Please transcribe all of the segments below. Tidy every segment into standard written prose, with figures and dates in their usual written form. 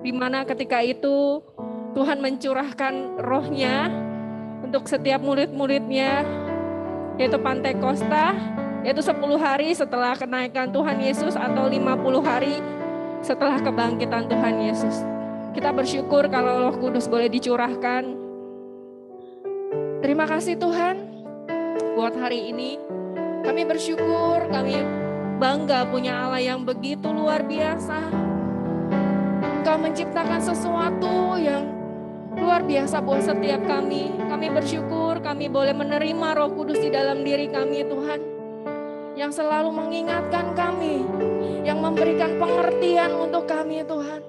di mana ketika itu Tuhan mencurahkan roh-Nya untuk setiap murid-muridnya, yaitu Pantekosta, yaitu 10 hari setelah kenaikan Tuhan Yesus atau 50 hari setelah kebangkitan Tuhan Yesus. Kita bersyukur kalau Roh Kudus boleh dicurahkan. Terima kasih Tuhan buat hari ini. Kami bersyukur, kami bangga punya Allah yang begitu luar biasa. Engkau menciptakan sesuatu yang luar biasa buat setiap kami. Kami bersyukur kami boleh menerima Roh Kudus di dalam diri kami Tuhan. Yang selalu mengingatkan kami, yang memberikan pengertian untuk kami Tuhan.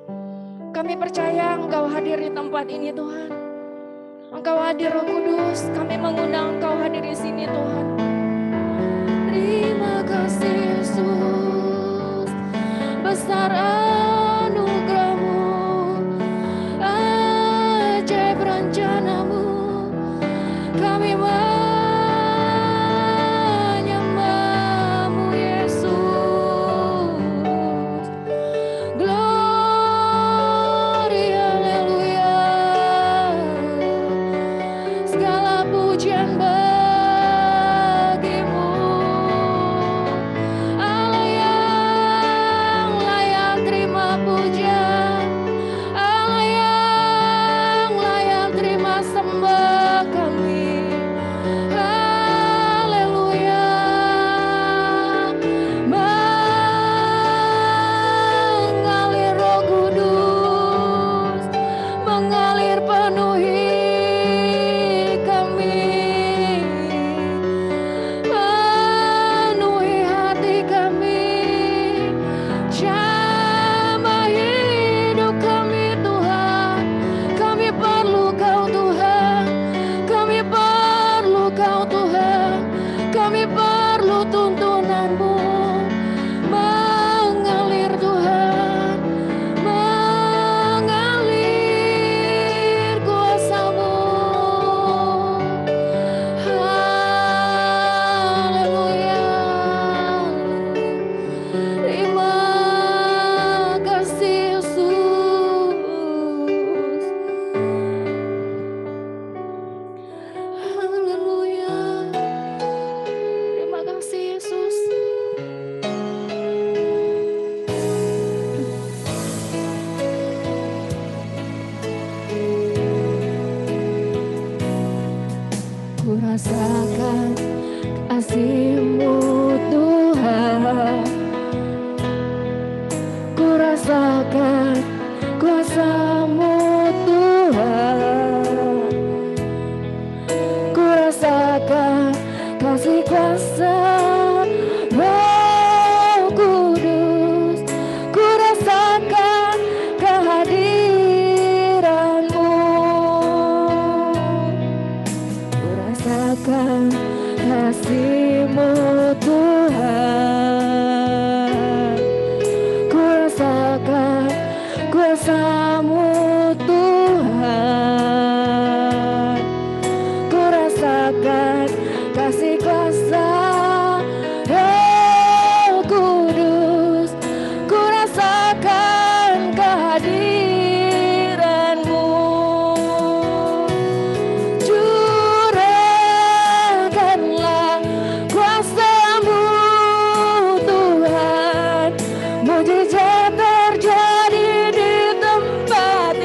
Kami percaya Engkau hadir di tempat ini Tuhan. Engkau hadir Roh Kudus, kami mengundang Engkau hadir di sini Tuhan. Terima kasih Yesus, besar anugerah-Mu, ajaib rencana-Mu, kami menyembah-Mu Yesus. Glory, haleluya, segala pujian bagimu, Allah yang layak terima pujian, Allah yang layak terima sembah kami. Haleluya, mengalir Roh Kudus, mengalir penuhi kami, penuhi hati kami, jamah hidup kami Tuhan. Kami perlu Kau Tuhan, kami perlu Kau Tuhan, kami perlu tuntunan-Mu. Mengalir Tuhan, mengalir kuasa-Mu. Haleluya, terima kasih Yesus. Haleluya, terima kasih Yesus. Ku rasakan kasih-Mu Tuhan, ku rasakan kuasa-Mu Tuhan, ku rasakan kasih kuasa Roh Kudus, ku rasakan kehadiran-Mu, ku rasakan kasih-Mu Tuhan, ku rasakan kuasa-Mu Tuhan, ku rasakan kasih kuasa Roh Kudus, ku rasakan kehadiran-Mu. Curahkanlah kuasa-Mu Tuhan, mujizat terjadi di tempat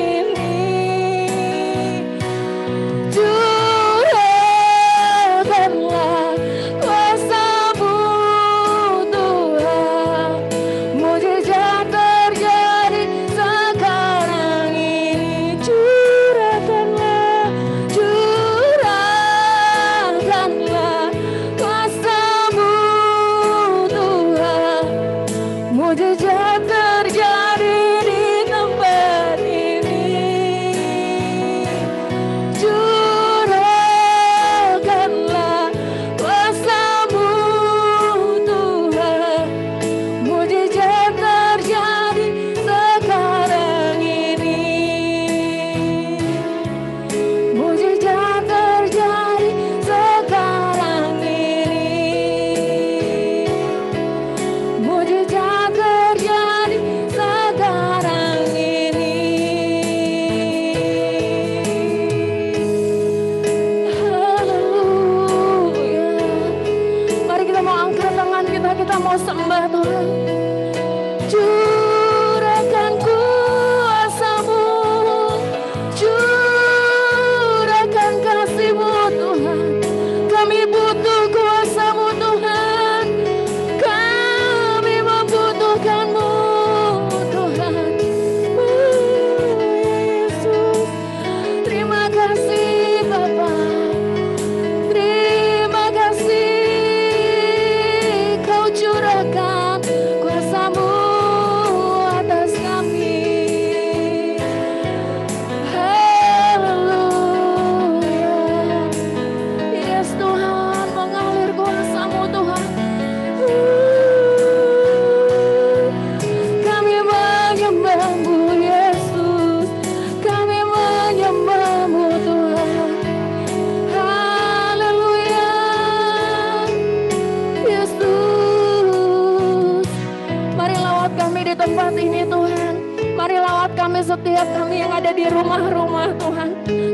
setiap kami yang ada di rumah-rumah Tuhan.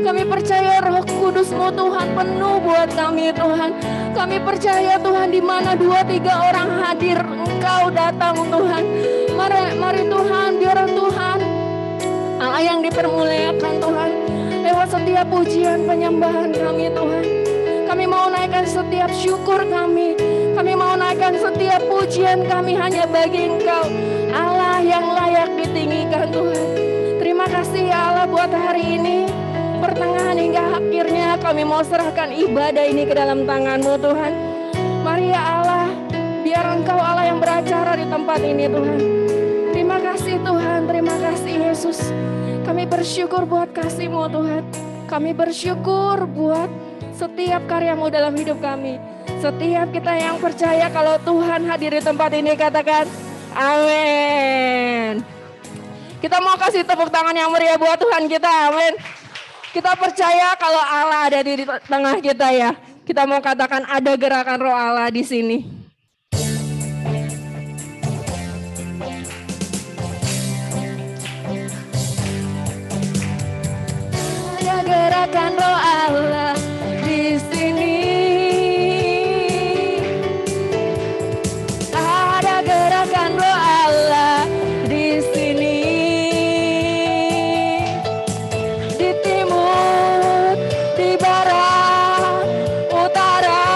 Kami percaya Roh Kudus-Mu Tuhan penuh buat kami Tuhan. Kami percaya Tuhan di mana 2-3 orang hadir Engkau datang Tuhan. Mari Tuhan, biar Tuhan Allah yang dipermuliakan Tuhan. Lewat setiap pujian penyembahan kami Tuhan. Kami mau naikkan setiap syukur kami. Kami mau naikkan setiap pujian kami hanya bagi Engkau, Allah yang layak ditinggikan Tuhan. Terima kasih ya Allah buat hari ini. Pertengahan hingga akhirnya kami mau serahkan ibadah ini ke dalam tangan-Mu Tuhan. Mari ya Allah, biar Engkau Allah yang beracara di tempat ini Tuhan. Terima kasih Tuhan, terima kasih Yesus. Kami bersyukur buat kasih-Mu Tuhan. Kami bersyukur buat setiap karya-Mu dalam hidup kami. Setiap kita yang percaya kalau Tuhan hadir di tempat ini, katakan amin. Kita mau kasih tepuk tangan yang meriah buat Tuhan kita, amin. Kita percaya kalau Allah ada di tengah kita ya. Kita mau katakan ada gerakan Roh Allah di sini. Ada gerakan Roh Allah di sini. Ada gerakan Roh Allah di sini. Di timur, di barat, utara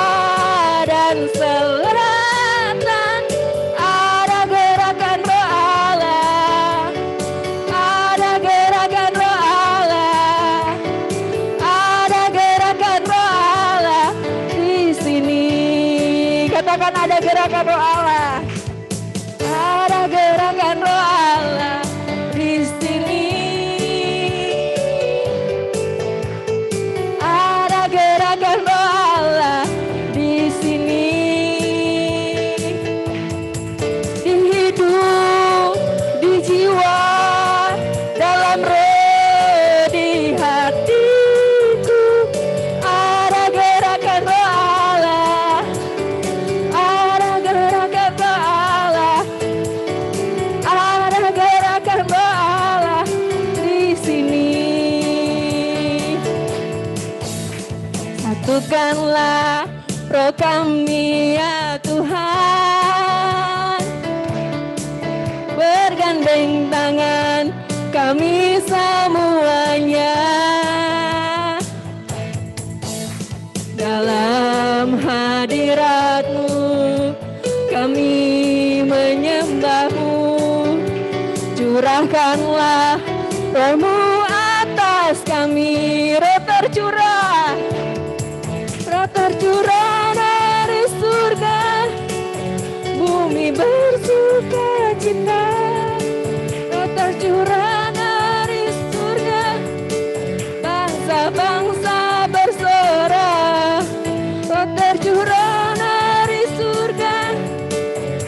dan selatan. Ada gerakan Roh Allah. Ada gerakan Roh Allah. Ada gerakan Roh Allah di sini. Katakan ada gerakan Roh Allah. Ada gerakan Roh Allah di sini. Ada gerakan Roh Allah di sini. Di hidup, di jiwa, dalam roh, di hatiku. Ada gerakan Roh Allah. Ada gerakan Roh Allah. Ada gerakan Roh Allah di sini. Satukanlah roh kami ya Tuhan. Bergandeng tangan kami semuanya. Dalam hadirat-Mu kami menyembah-Mu. Curahkanlah Roh-Mu atas kami. Roh tercurah dari surga. Bumi bersuka cita. Roh tercurah dari surga. Bangsa-bangsa bersorak. Roh tercurah dari surga.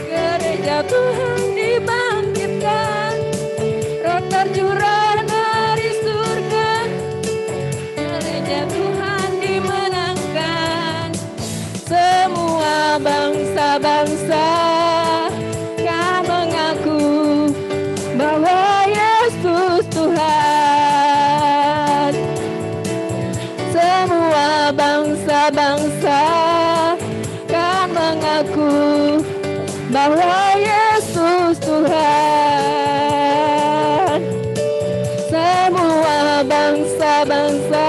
Gereja Tuhan dibangkitkan. Roh tercurah dari surga. Gereja Tuhan dimenangkan. Semua bangsa-bangsa kan mengaku bahwa Yesus Tuhan. Semua bangsa-bangsa kan mengaku bahwa Yesus Tuhan. Semua bangsa-bangsa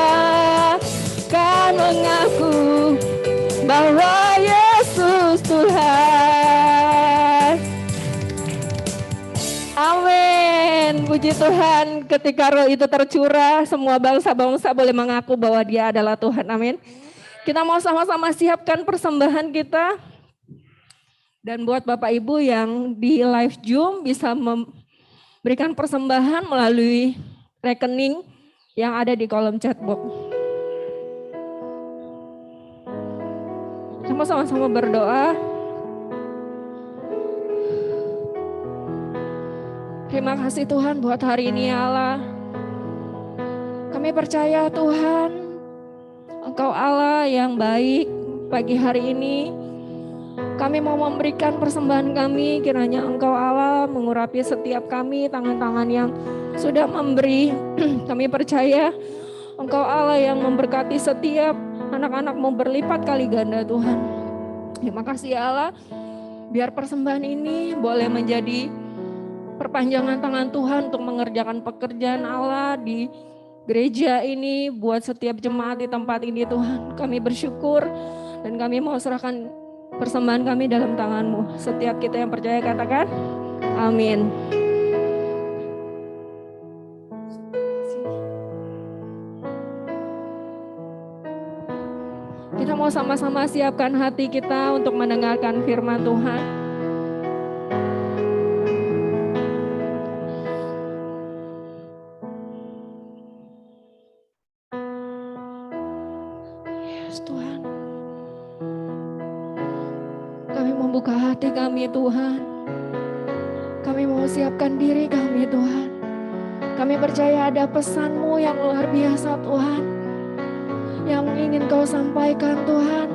kan mengaku bahwa Yesus Tuhan. Amin. Puji Tuhan, ketika roh itu tercurah, semua bangsa-bangsa boleh mengaku bahwa Dia adalah Tuhan. Amin. Kita mau sama-sama siapkan persembahan kita. Dan buat Bapak Ibu yang di live Zoom bisa memberikan persembahan melalui rekening yang ada di kolom chat box. Sama-sama berdoa. Terima kasih Tuhan buat hari ini ya Allah. Kami percaya Tuhan, Engkau Allah yang baik. Pagi hari ini kami mau memberikan persembahan kami, kiranya Engkau Allah mengurapi setiap kami, tangan-tangan yang sudah memberi. Kami percaya Engkau Allah yang memberkati setiap anak-anak-Mu berlipat kali ganda Tuhan. Terima kasih ya Allah, biar persembahan ini boleh menjadi perpanjangan tangan Tuhan untuk mengerjakan pekerjaan Allah di gereja ini, buat setiap jemaat di tempat ini Tuhan. Kami bersyukur dan kami mau serahkan persembahan kami dalam tangan-Mu. Setiap kita yang percaya katakan amin. Kita mau sama-sama siapkan hati kita untuk mendengarkan firman Tuhan. Yes, Tuhan. Kami membuka hati kami Tuhan. Kami mau siapkan diri kami Tuhan. Kami percaya ada pesan-Mu yang luar biasa Tuhan, yang ingin Kau sampaikan Tuhan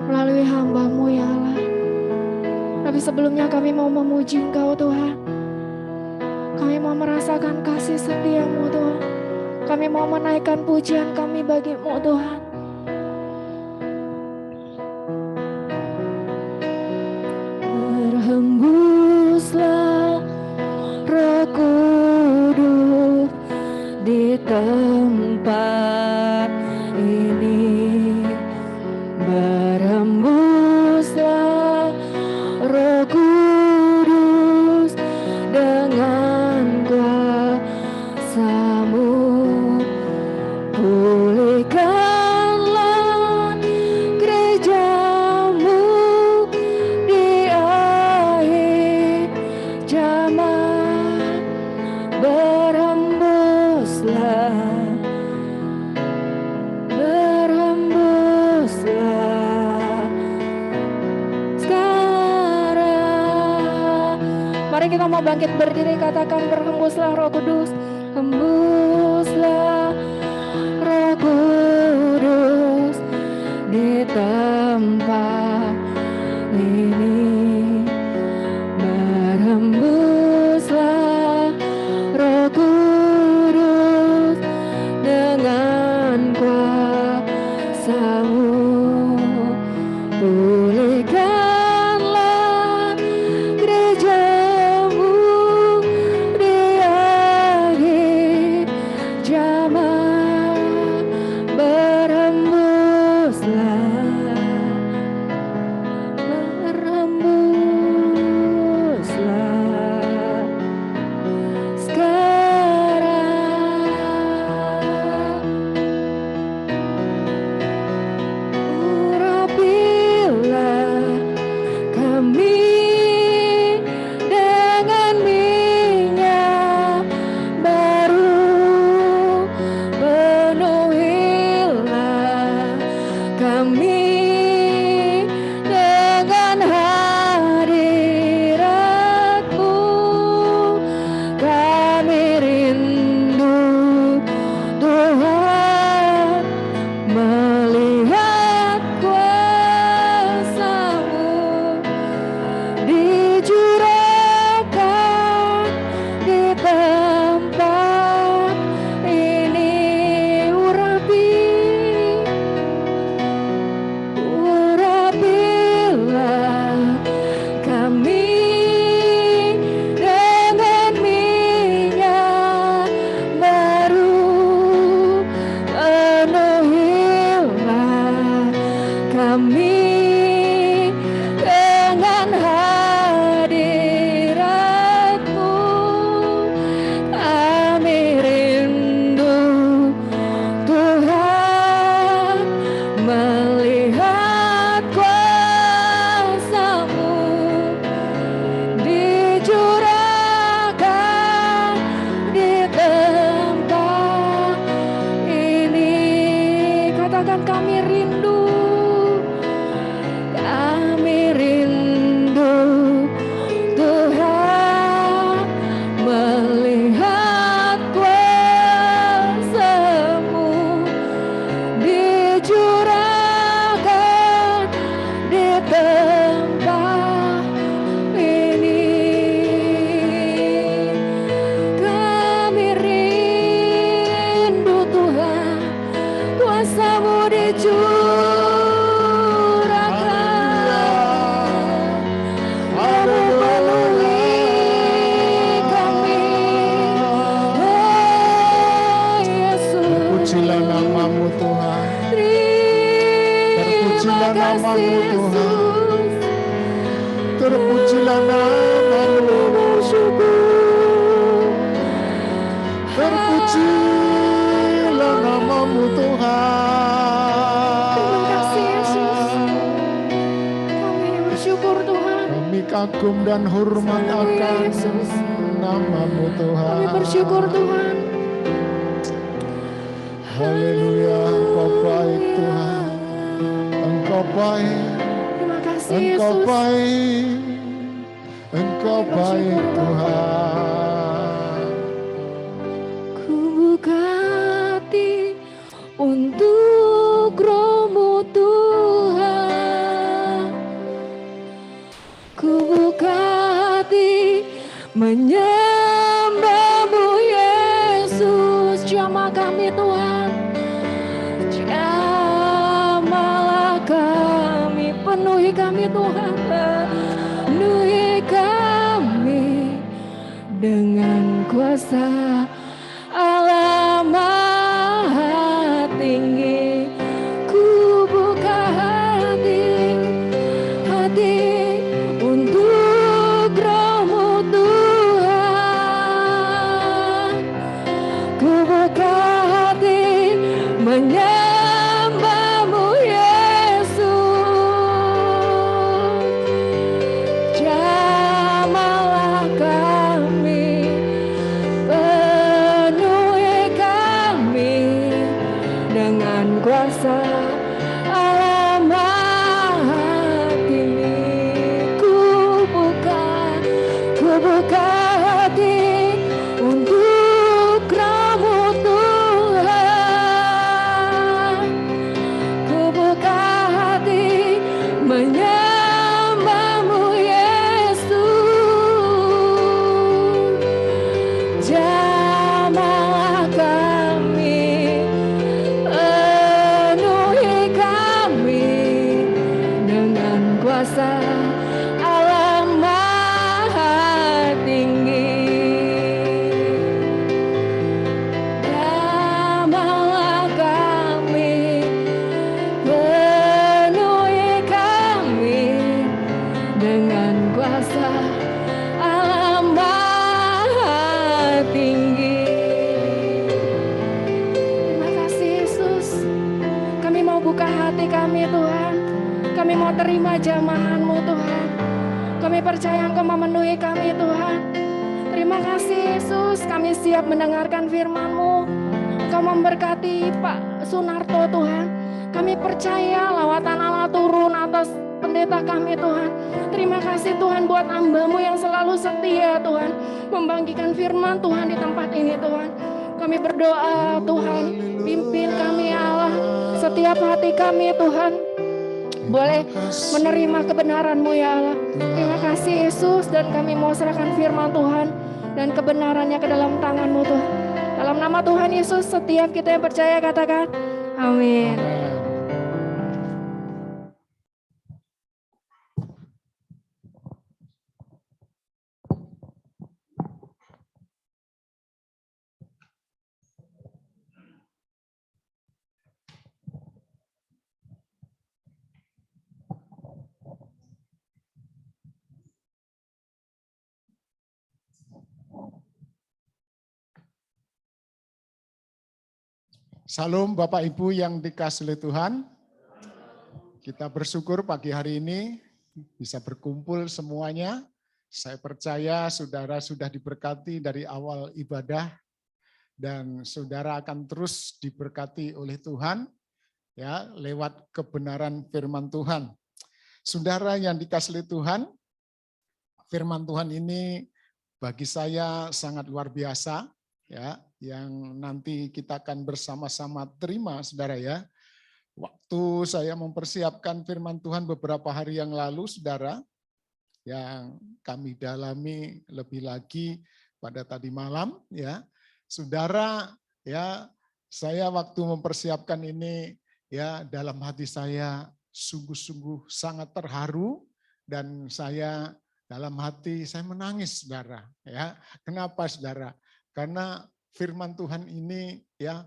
melalui hamba-Mu ya Allah. Tapi sebelumnya kami mau memuji Engkau Tuhan. Kami mau merasakan kasih setia-Mu Tuhan. Kami mau menaikkan pujian kami bagi-Mu Tuhan. Berhembuslah Roh Kudus di tempat ini. Berhembuslah Roh Kudus dengan kuasa-Mu. Pulihkanlah gereja-Mu di akhir zaman. Berhembuslah sekarang. Mari kita mau bangkit berdiri, katakan berhembuslah Roh Kudus. Hembuslah Roh Kudus di tempat ini. Berhembuslah Roh Kudus dengan kuasa-Mu. Pulihkanlah gereja-Mu di akhir Terpujilah namamu Tuhan. Terpujilah namamu. Terpujilah namamu Tuhan. Terima kasih Yesus. Kami bersyukur Tuhan. Kami kagum dan hormat akan Yesus. namamu Tuhan. Kami bersyukur Tuhan. Haleluya, Engkau baik Tuhan. Engkau baik. Terima kasih Engkau Yesus. baik. Engkau baik Tuhan. Ku buka hati untuk Roh-Mu Tuhan. Ku buka hati menyembah-Mu Yesus. Jamah kami Tuhan. Jamahlah kami, penuhi kami Tuhan. Penuhi kami dengan kuasa Allah Maha Tinggi. Ku buka hati untuk Roh-Mu Tuhan. Ku buka hati menyembah-Mu Yesus. Jamahlah kami, penuhi kami dengan kuasa Allah Maha Tinggi. Ku buka hati untuk Roh-Mu Tuhan. Ku buka hati menyembah-Mu Yesus. Jamahlah kami, penuhi kami dengan kuasa Allah Maha Tinggi. Jamahlah kami, penuhi kami dengan kuasa Allah Maha Tinggi. Terima kasih Yesus. Kami mau buka hati kami Tuhan. Kami mau terima jamahan-Mu Tuhan. Kami percaya Engkau memenuhi kami Tuhan. Terima kasih Yesus. Kami siap mendengarkan firman-Mu. Engkau memberkati Pak Sunarto Tuhan. Kami percaya lawatan Allah turun atas pendeta kami Tuhan. Terima kasih Tuhan buat hamba-Mu yang selalu setia Tuhan. Membagikan firman Tuhan di tempat ini Tuhan. Kami berdoa Tuhan, pimpin kami ya Allah. Setiap hati kami Tuhan boleh menerima kebenaran-Mu ya Allah. Terima kasih Yesus, dan kami mau serahkan firman Tuhan dan kebenarannya ke dalam tangan-Mu Tuhan. Dalam nama Tuhan Yesus, setiap kita yang percaya katakan amin. Salam Bapak Ibu yang dikasihi oleh Tuhan. Kita bersyukur pagi hari ini bisa berkumpul semuanya. Saya percaya saudara sudah diberkati dari awal ibadah dan saudara akan terus diberkati oleh Tuhan ya lewat kebenaran firman Tuhan. Saudara yang dikasihi oleh Tuhan, firman Tuhan ini bagi saya sangat luar biasa ya, yang nanti kita akan bersama-sama terima saudara ya. Waktu saya mempersiapkan firman Tuhan beberapa hari yang lalu saudara, yang kami dalami lebih lagi pada tadi malam ya. Saudara ya, saya waktu mempersiapkan ini ya dalam hati saya sungguh-sungguh sangat terharu dan saya dalam hati saya menangis saudara ya. Kenapa saudara? Karena firman Tuhan ini ya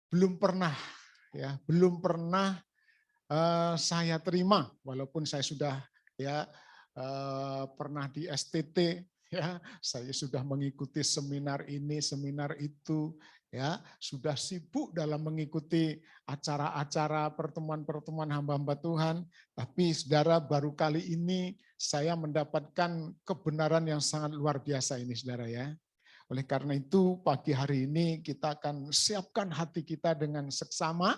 belum pernah saya terima, walaupun saya sudah ya pernah di STT, ya saya sudah mengikuti seminar ini, seminar itu, ya sudah sibuk dalam mengikuti acara-acara pertemuan-pertemuan hamba-hamba Tuhan, tapi saudara baru kali ini saya mendapatkan kebenaran yang sangat luar biasa ini, saudara ya. Oleh karena itu pagi hari ini kita akan siapkan hati kita dengan seksama,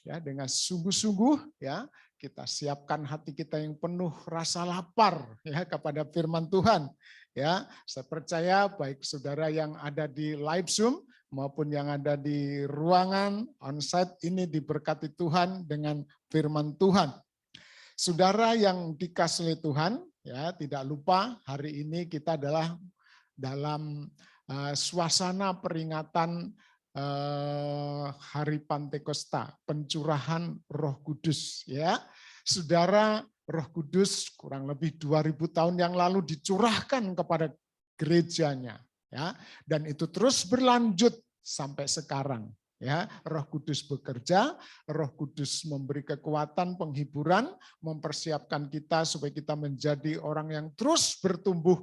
ya dengan sungguh-sungguh, ya kita siapkan hati kita yang penuh rasa lapar ya kepada firman Tuhan. Ya, saya percaya baik saudara yang ada di live Zoom maupun yang ada di ruangan onsite ini diberkati Tuhan dengan firman Tuhan. Saudara yang dikasihi Tuhan, ya tidak lupa hari ini kita adalah dalam suasana peringatan Hari Pantekosta, pencurahan Roh Kudus, ya. Saudara, Roh Kudus kurang lebih 2000 tahun yang lalu dicurahkan kepada gerejanya, ya. Dan itu terus berlanjut sampai sekarang, ya. Roh Kudus bekerja, Roh Kudus memberi kekuatan, penghiburan, mempersiapkan kita supaya kita menjadi orang yang terus bertumbuh,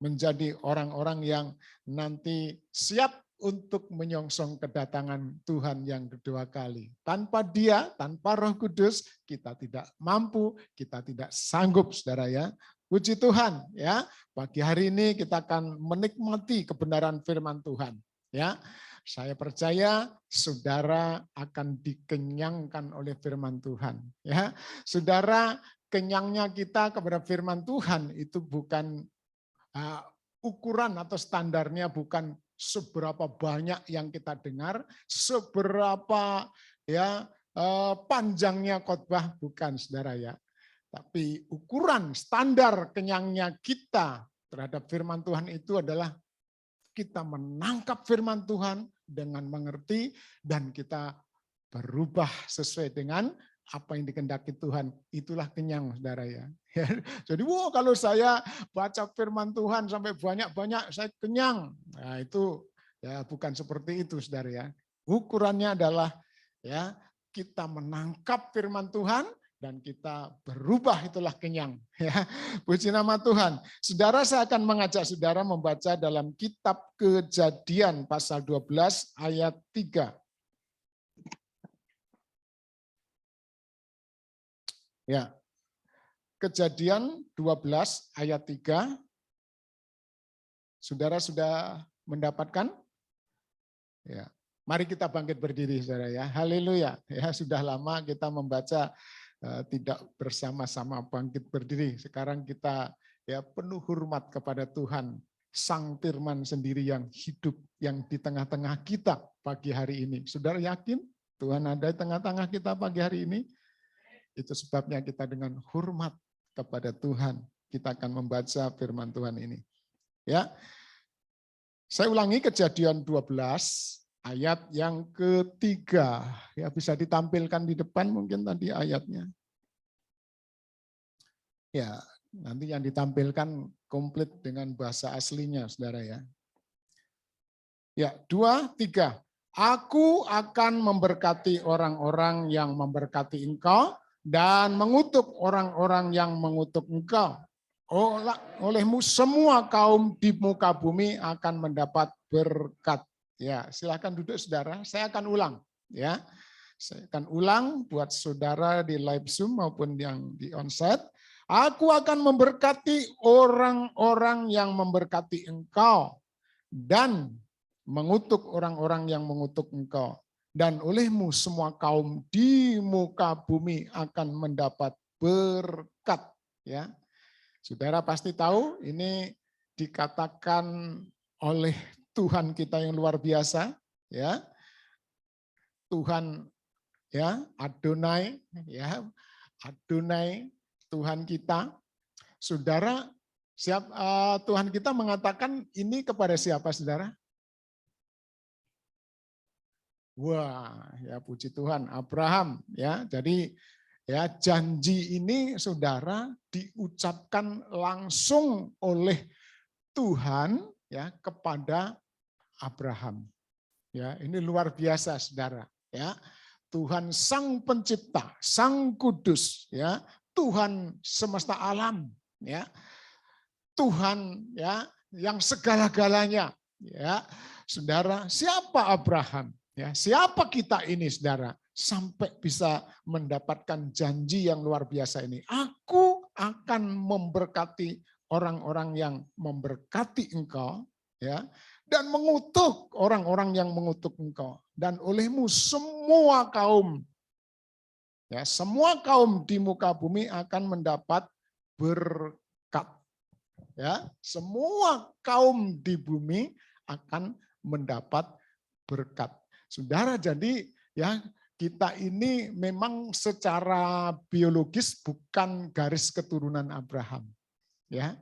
menjadi orang-orang yang nanti siap untuk menyongsong kedatangan Tuhan yang kedua kali. Tanpa Dia, tanpa Roh Kudus, kita tidak mampu, kita tidak sanggup, saudara ya. Puji Tuhan, ya. Pagi hari ini kita akan menikmati kebenaran firman Tuhan, ya. Saya percaya saudara akan dikenyangkan oleh firman Tuhan, ya. Saudara, kenyangnya kita kepada firman Tuhan itu bukan ukuran atau standarnya bukan seberapa banyak yang kita dengar, seberapa ya panjangnya khotbah, bukan saudara ya. Tapi ukuran standar kenyangnya kita terhadap firman Tuhan itu adalah kita menangkap firman Tuhan dengan mengerti dan kita berubah sesuai dengan apa yang dikehendaki Tuhan, itulah kenyang, saudara ya. Jadi, wow, kalau saya baca firman Tuhan sampai banyak-banyak, saya kenyang. Nah, itu ya bukan seperti itu, saudara ya. Ukurannya adalah ya kita menangkap firman Tuhan dan kita berubah, itulah kenyang. Ya, puji nama Tuhan. Saudara, saya akan mengajak saudara membaca dalam kitab Kejadian pasal 12 ayat 3. Ya, Kejadian 12 ayat 3. Saudara sudah mendapatkan? Ya, mari kita bangkit berdiri, saudara ya. Haleluya. Ya, sudah lama kita membaca tidak bersama-sama bangkit berdiri. Sekarang kita ya penuh hormat kepada Tuhan, Sang Firman sendiri yang hidup, yang di tengah-tengah kita pagi hari ini. Saudara yakin Tuhan ada di tengah-tengah kita pagi hari ini? Itu sebabnya kita dengan hormat kepada Tuhan, kita akan membaca firman Tuhan ini. Ya, saya ulangi Kejadian 12 ayat yang ketiga. Ya, bisa ditampilkan di depan mungkin tadi ayatnya. Ya, nanti yang ditampilkan komplit dengan bahasa aslinya, saudara ya. Ya, 2, 3. Aku akan memberkati orang-orang yang memberkati engkau, dan mengutuk orang-orang yang mengutuk engkau. Olehmu semua kaum di muka bumi akan mendapat berkat. Ya, silakan duduk saudara. Saya akan ulang. Ya, saya akan ulang buat saudara di live Zoom maupun yang di onsite. Aku akan memberkati orang-orang yang memberkati engkau dan mengutuk orang-orang yang mengutuk engkau. Dan olehmu semua kaum di muka bumi akan mendapat berkat. Ya, saudara pasti tahu ini dikatakan oleh Tuhan kita yang luar biasa. Ya, Tuhan ya Adonai, ya Adonai Tuhan kita. Saudara, Tuhan kita mengatakan ini kepada siapa, saudara? Wah, ya puji Tuhan, Abraham ya. Jadi ya janji ini saudara diucapkan langsung oleh Tuhan ya kepada Abraham. Ya, ini luar biasa saudara ya. Tuhan Sang Pencipta, Sang Kudus, ya, Tuhan semesta alam, ya, Tuhan ya yang segala-galanya, ya, saudara. Siapa Abraham? Ya, siapa kita ini, saudara, sampai bisa mendapatkan janji yang luar biasa ini? Aku akan memberkati orang-orang yang memberkati engkau, ya, dan mengutuk orang-orang yang mengutuk engkau. Dan olehmu semua kaum, ya, semua kaum di muka bumi akan mendapat berkat. Ya, semua kaum di bumi akan mendapat berkat. Saudara, jadi ya kita ini memang secara biologis bukan garis keturunan Abraham, ya.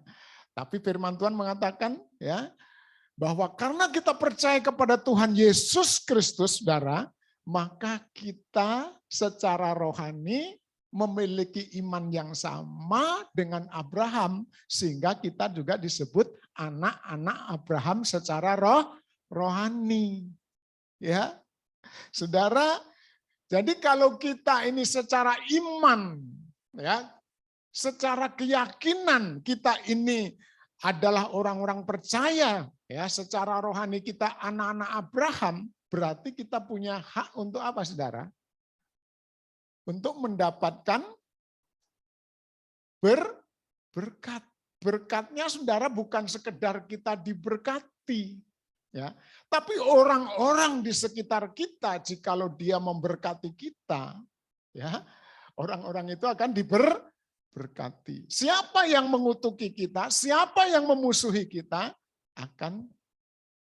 Tapi firman Tuhan mengatakan ya bahwa karena kita percaya kepada Tuhan Yesus Kristus, saudara, maka kita secara rohani memiliki iman yang sama dengan Abraham, sehingga kita juga disebut anak-anak Abraham secara rohani. Ya, saudara, jadi kalau kita ini secara iman, ya, secara keyakinan kita ini adalah orang-orang percaya, ya, secara rohani kita anak-anak Abraham, berarti kita punya hak untuk apa, saudara? Untuk mendapatkan berkat. Berkatnya, saudara, bukan sekedar kita diberkati, ya, tapi orang-orang di sekitar kita, jikalau dia memberkati kita, ya, orang-orang itu akan diberkati. Siapa yang mengutuki kita, siapa yang memusuhi kita, akan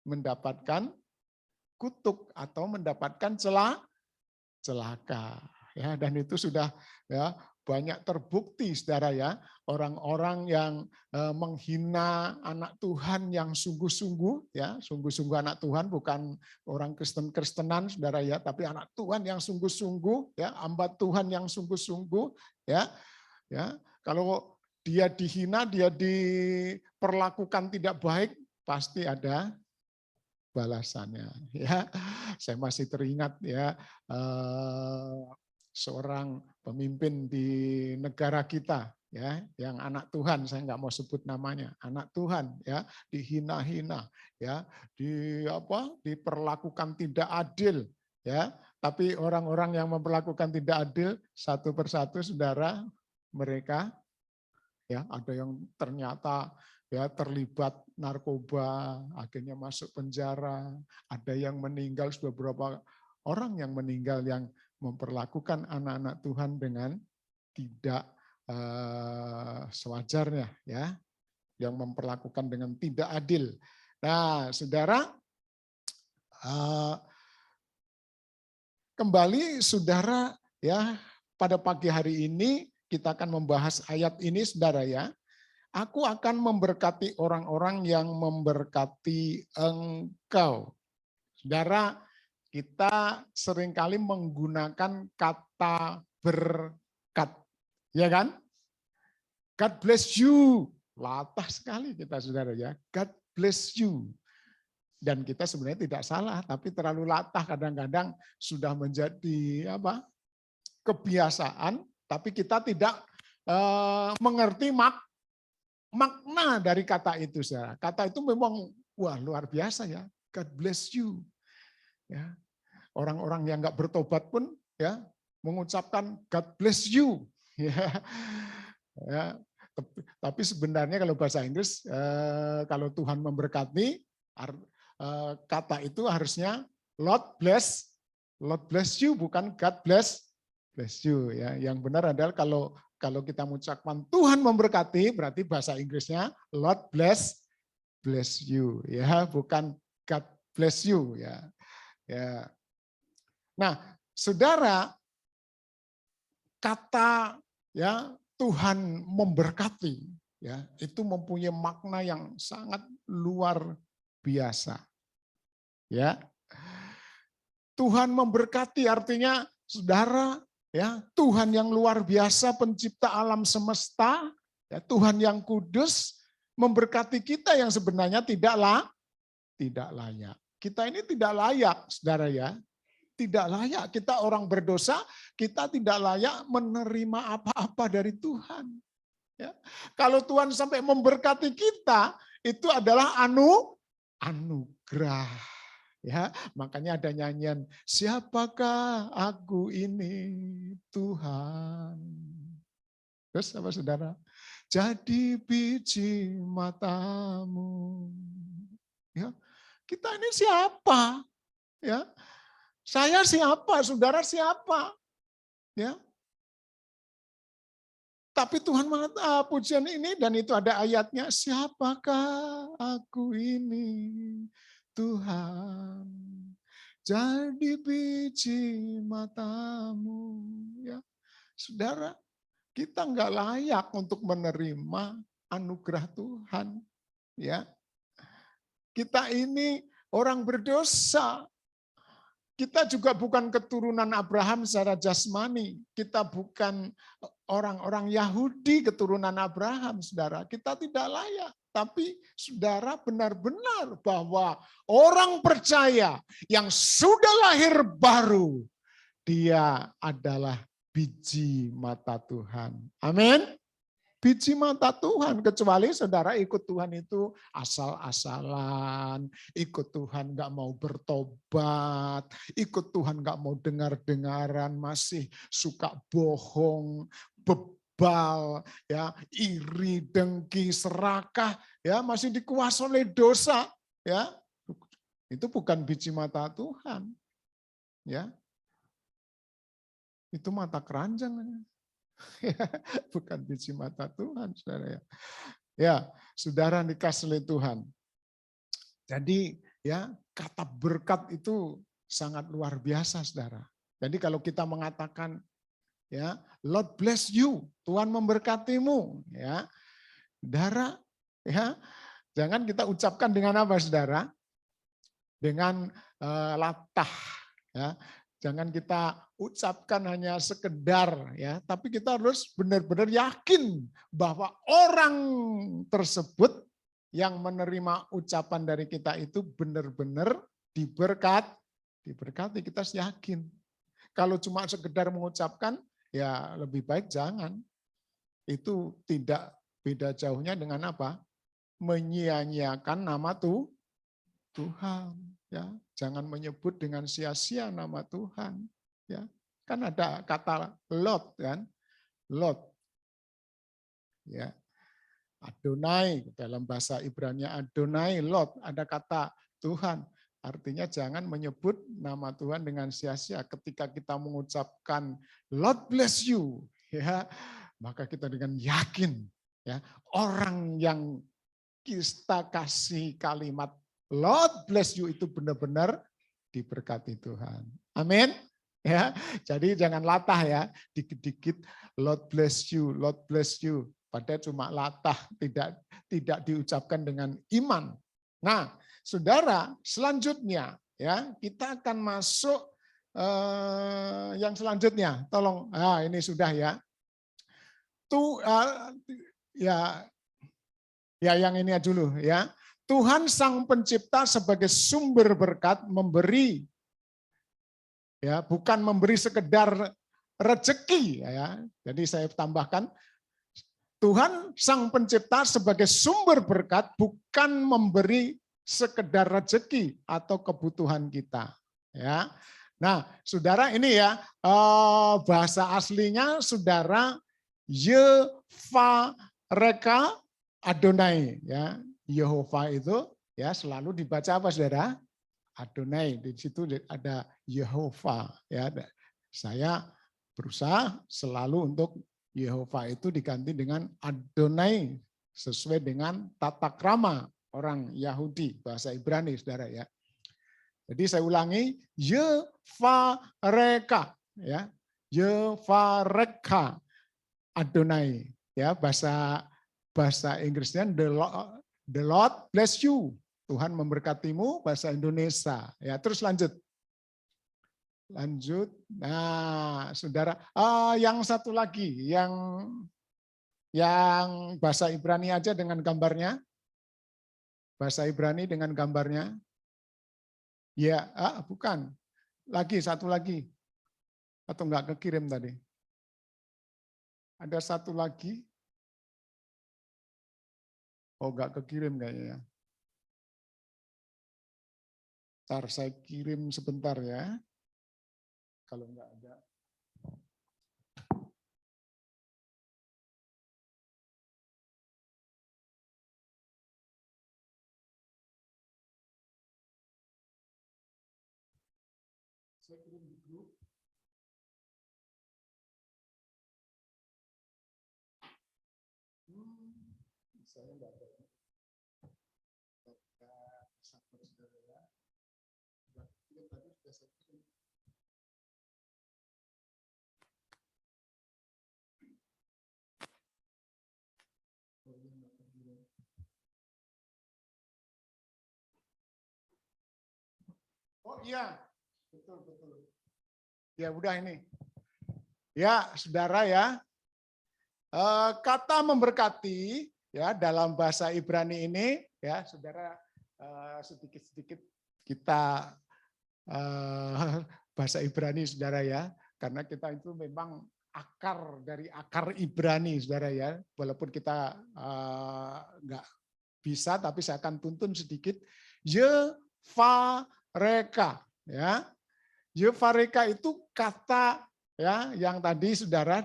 mendapatkan kutuk atau mendapatkan celaka. Ya, dan itu sudah ya banyak terbukti, saudara, ya, orang-orang yang menghina anak Tuhan yang sungguh-sungguh, ya, sungguh-sungguh anak Tuhan, bukan orang Kristen-Kristenan, saudara, ya, tapi anak Tuhan yang sungguh-sungguh, ya, hamba Tuhan yang sungguh-sungguh, ya, ya, kalau dia dihina, dia diperlakukan tidak baik, pasti ada balasannya, ya. Saya masih teringat, ya, seorang pemimpin di negara kita, ya, yang anak Tuhan, saya nggak mau sebut namanya, anak Tuhan, ya, dihina-hina, ya, diperlakukan tidak adil, ya, tapi orang-orang yang memperlakukan tidak adil satu persatu, saudara, mereka, ya, ada yang ternyata ya terlibat narkoba, akhirnya masuk penjara, ada yang meninggal, sudah beberapa orang yang meninggal yang memperlakukan anak-anak Tuhan dengan tidak sewajarnya, ya, yang memperlakukan dengan tidak adil. Nah, saudara, kembali, saudara, ya, pada pagi hari ini kita akan membahas ayat ini, saudara, ya. Aku akan memberkati orang-orang yang memberkati engkau. Saudara, kita seringkali menggunakan kata berkat, ya kan? God bless you. Latah sekali kita, saudara, ya. God bless you. Dan kita sebenarnya tidak salah, tapi terlalu latah kadang-kadang sudah menjadi apa? Kebiasaan, tapi kita tidak mengerti makna dari kata itu, saudara. Kata itu memang wah luar biasa, ya. God bless you. Ya, orang-orang yang nggak bertobat pun, ya, mengucapkan God bless you. Ya, ya. Tapi sebenarnya kalau bahasa Inggris, kalau Tuhan memberkati, kata itu harusnya Lord bless you, bukan God bless you. Ya, yang benar adalah kalau kita mengucapkan Tuhan memberkati, berarti bahasa Inggrisnya Lord bless you, ya, bukan God bless you, ya. Ya. Nah, saudara, kata, ya, Tuhan memberkati, ya, itu mempunyai makna yang sangat luar biasa. Ya. Tuhan memberkati artinya, saudara, ya, Tuhan yang luar biasa, pencipta alam semesta, ya, Tuhan yang kudus memberkati kita yang sebenarnya tidak layak. Kita ini tidak layak, saudara, ya. Tidak layak, kita orang berdosa, kita tidak layak menerima apa-apa dari Tuhan. Ya. Kalau Tuhan sampai memberkati kita, itu adalah anugerah. Ya, makanya ada nyanyian, siapakah aku ini Tuhan. Terus apa saudara? Jadi biji matamu. Ya, kita ini siapa? Ya, saya siapa? Saudara siapa? Ya. Tapi Tuhan pujian ini dan itu ada ayatnya, siapakah aku ini Tuhan, jadi biji matamu. Ya, saudara, kita nggak layak untuk menerima anugerah Tuhan. Ya, kita ini orang berdosa. Kita juga bukan keturunan Abraham secara jasmani. Kita bukan orang-orang Yahudi keturunan Abraham, saudara. Kita tidak layak. Tapi saudara benar-benar bahwa orang percaya yang sudah lahir baru, dia adalah biji mata Tuhan. Amin. Biji mata Tuhan, kecuali saudara ikut Tuhan itu asal-asalan, ikut Tuhan nggak mau bertobat, ikut Tuhan nggak mau dengar-dengaran, masih suka bohong, bebal, ya, iri, dengki, serakah, ya, masih dikuasai oleh dosa, ya, itu bukan biji mata Tuhan, ya, itu mata keranjang. Bukan biji mata Tuhan, saudara ya. Ya, saudara dikasih oleh Tuhan. Jadi ya kata berkat itu sangat luar biasa, saudara. Jadi kalau kita mengatakan ya Lord bless you, Tuhan memberkatimu, ya, saudara, ya jangan kita ucapkan dengan apa, saudara? Dengan latah, ya. Jangan kita ucapkan hanya sekedar, ya, tapi kita harus benar-benar yakin bahwa orang tersebut yang menerima ucapan dari kita itu benar-benar diberkati, kita yakin. Kalau cuma sekedar mengucapkan, ya lebih baik jangan. Itu tidak beda jauhnya dengan apa? Menyia-nyiakan nama Tuhan. Ya, jangan menyebut dengan sia-sia nama Tuhan. Ya, kan ada kata Lot, kan? Lot. Ya. Adonai dalam bahasa Ibrani Adonai, Lot, ada kata Tuhan. Artinya jangan menyebut nama Tuhan dengan sia-sia. Ketika kita mengucapkan Lord bless you, ya, maka kita dengan yakin, ya, orang yang kita kasih kalimat Lord bless you itu benar-benar diberkati Tuhan. Amin. Ya, jadi jangan latah ya, dikit-dikit Lord bless you, Lord bless you. Padahal cuma latah, tidak diucapkan dengan iman. Nah, saudara, selanjutnya ya kita akan masuk yang selanjutnya. Tolong, ini sudah ya. Ya yang ini dulu ya. Tuhan Sang Pencipta sebagai sumber berkat memberi, ya, bukan memberi sekedar rezeki, ya. Jadi saya tambahkan, Tuhan Sang Pencipta sebagai sumber berkat bukan memberi sekedar rezeki atau kebutuhan kita, ya. Nah, saudara ini ya bahasa aslinya saudara Yevareka Adonai, ya. Yehova itu ya selalu dibaca apa, saudara? Adonai. Di situ ada Yehova, ya. Saya berusaha selalu untuk Yehova itu diganti dengan Adonai sesuai dengan tata krama orang Yahudi, bahasa Ibrani, saudara ya. Jadi saya ulangi, Yevareka, ya. Yevareka Adonai, ya, bahasa Inggrisnya the Lord bless you. Tuhan memberkatimu, bahasa Indonesia. Ya, terus lanjut. Nah, saudara, yang satu lagi, yang bahasa Ibrani aja dengan gambarnya. Bahasa Ibrani dengan gambarnya. Ya, bukan. Lagi, satu lagi. Atau enggak kekirim tadi? Ada satu lagi. Oh, enggak kekirim kayaknya. Ntar saya kirim sebentar ya. Kalau enggak ada. Saya kirim di grup. Saya enggak ada. Oh iya, betul. Ya udah ini. Ya, saudara ya, kata memberkati ya dalam bahasa Ibrani ini ya, saudara sedikit-sedikit kita bahasa Ibrani saudara ya, karena kita itu memang akar dari akar Ibrani saudara ya, walaupun kita nggak bisa, tapi saya akan tuntun sedikit. Yevareka ya, Yevareka itu kata ya yang tadi saudara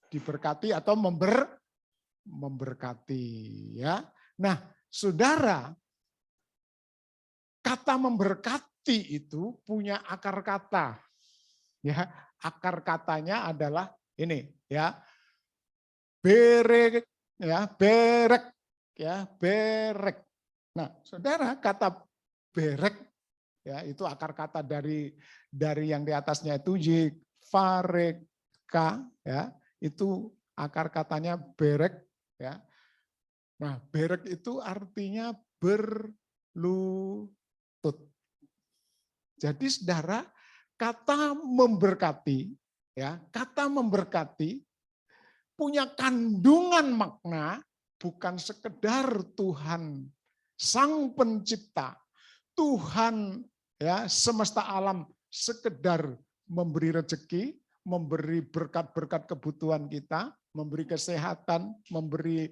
diberkati atau memberkati ya. Nah, saudara, kata memberkati itu punya akar kata. Ya, akar katanya adalah ini ya. Berek ya, berek ya, berek. Nah, saudara, kata berek ya itu akar kata dari yang di atasnya itu Yevareka ya, itu akar katanya berek ya. Nah, berek itu artinya berlutut. Jadi saudara, kata memberkati ya, kata memberkati punya kandungan makna, bukan sekedar Tuhan Sang Pencipta, Tuhan ya semesta alam sekedar memberi rezeki, memberi berkat-berkat kebutuhan kita, memberi kesehatan, memberi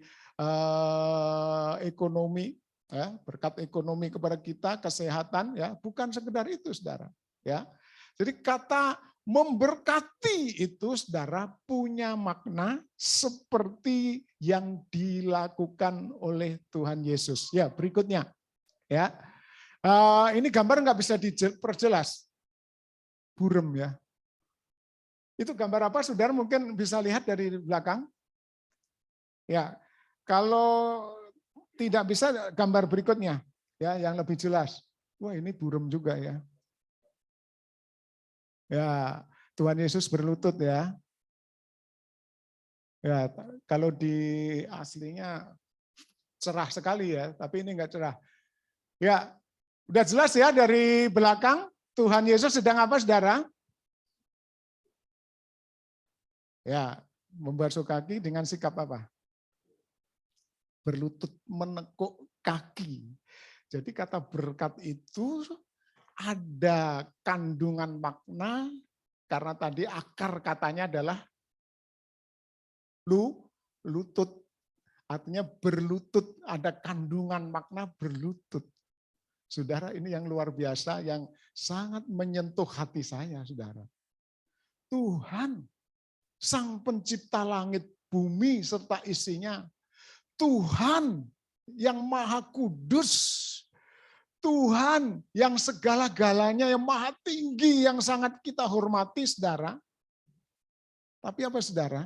ekonomi, ya, berkat ekonomi kepada kita, kesehatan, ya bukan sekedar itu, saudara. Ya, jadi kata memberkati itu, saudara, punya makna seperti yang dilakukan oleh Tuhan Yesus. Ya, berikutnya, ya. Ini gambar nggak bisa diperjelas, burem ya. Itu gambar apa, saudara? Mungkin bisa lihat dari belakang. Ya, kalau tidak bisa gambar berikutnya, ya, yang lebih jelas. Wah, ini burem juga ya. Ya, Tuhan Yesus berlutut ya. Ya, kalau di aslinya cerah sekali ya, tapi ini enggak cerah. Ya, udah jelas ya dari belakang Tuhan Yesus sedang apa, saudara? Ya, membasuh kaki dengan sikap apa? Berlutut, menekuk kaki. Jadi kata berkat itu ada kandungan makna, karena tadi akar katanya adalah lutut. Artinya berlutut, ada kandungan makna berlutut. Saudara, ini yang luar biasa, yang sangat menyentuh hati saya, saudara. Tuhan, Sang Pencipta langit, bumi, serta isinya. Tuhan yang Maha Kudus. Tuhan yang segala-galanya, yang Maha Tinggi, yang sangat kita hormati, saudara. Tapi apa, saudara?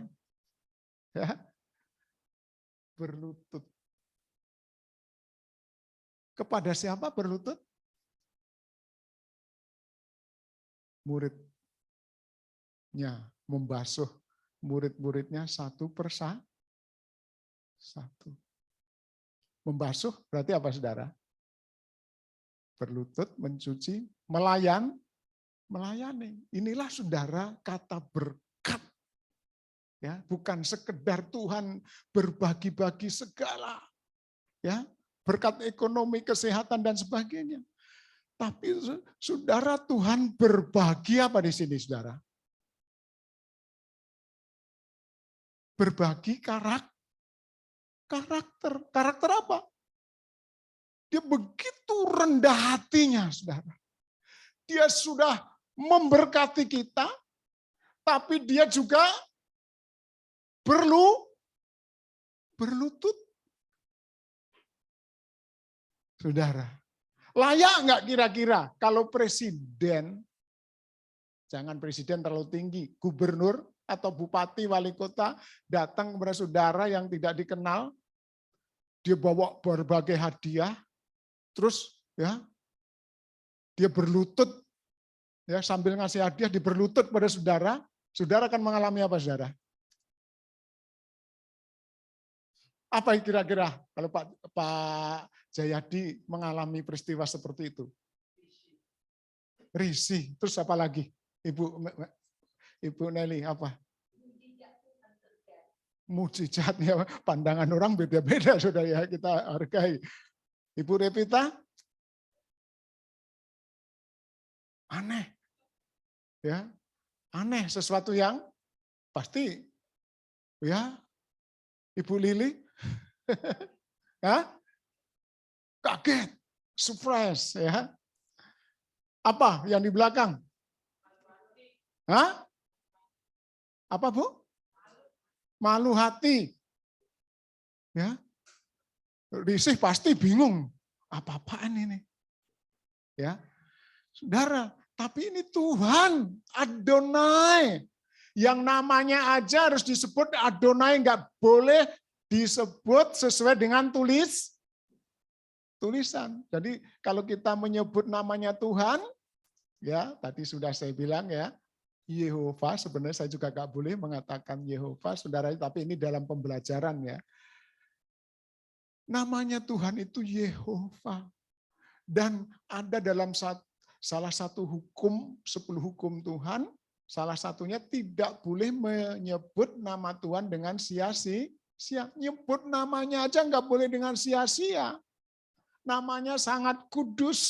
Ya, berlutut. Kepada siapa berlutut? Muridnya, membasuh murid-muridnya satu persatu. Membasuh berarti apa, saudara? Berlutut, mencuci, melayani. Inilah, saudara, kata berkat. Ya, bukan sekedar Tuhan berbagi-bagi segala, ya, berkat ekonomi, kesehatan dan sebagainya. Tapi saudara, Tuhan berbagi apa di sini, saudara? Berbagi karakter. Karakter apa? Dia begitu rendah hatinya, saudara. Dia sudah memberkati kita, tapi dia juga berlutut. Saudara, layak nggak kira-kira kalau presiden, jangan presiden terlalu tinggi, gubernur atau bupati, wali kota datang kepada saudara yang tidak dikenal, dia bawa berbagai hadiah, terus ya dia berlutut, ya sambil ngasih hadiah dia berlutut pada saudara, saudara akan mengalami apa, saudara? Apa kira-kira kalau Pak Jayadi mengalami peristiwa seperti itu? Risih. Terus apa lagi? Ibu Nelly apa? Mujizatnya, pandangan orang beda-beda, saudara ya, kita hargai. Ibu Revita? Aneh. Ya, aneh, sesuatu yang pasti ya. Ibu Lili? Ya? Kaget, surprise ya. Apa yang di belakang? Hah? Apa, Bu? Malu hati. Ya. Risih pasti bingung. Apa-apaan ini? Ya. Saudara, tapi ini Tuhan, Adonai. Yang namanya aja harus disebut Adonai, nggak boleh disebut sesuai dengan tulisan. Jadi kalau kita menyebut namanya Tuhan, ya tadi sudah saya bilang ya, Yehova, sebenarnya saya juga nggak boleh mengatakan Yehova, saudara, tapi ini dalam pembelajaran ya. Namanya Tuhan itu Yehova. Dan ada dalam salah satu hukum, 10 hukum Tuhan, salah satunya tidak boleh menyebut nama Tuhan dengan sia-sia. Nyebut namanya aja nggak boleh dengan sia-sia. Namanya sangat kudus.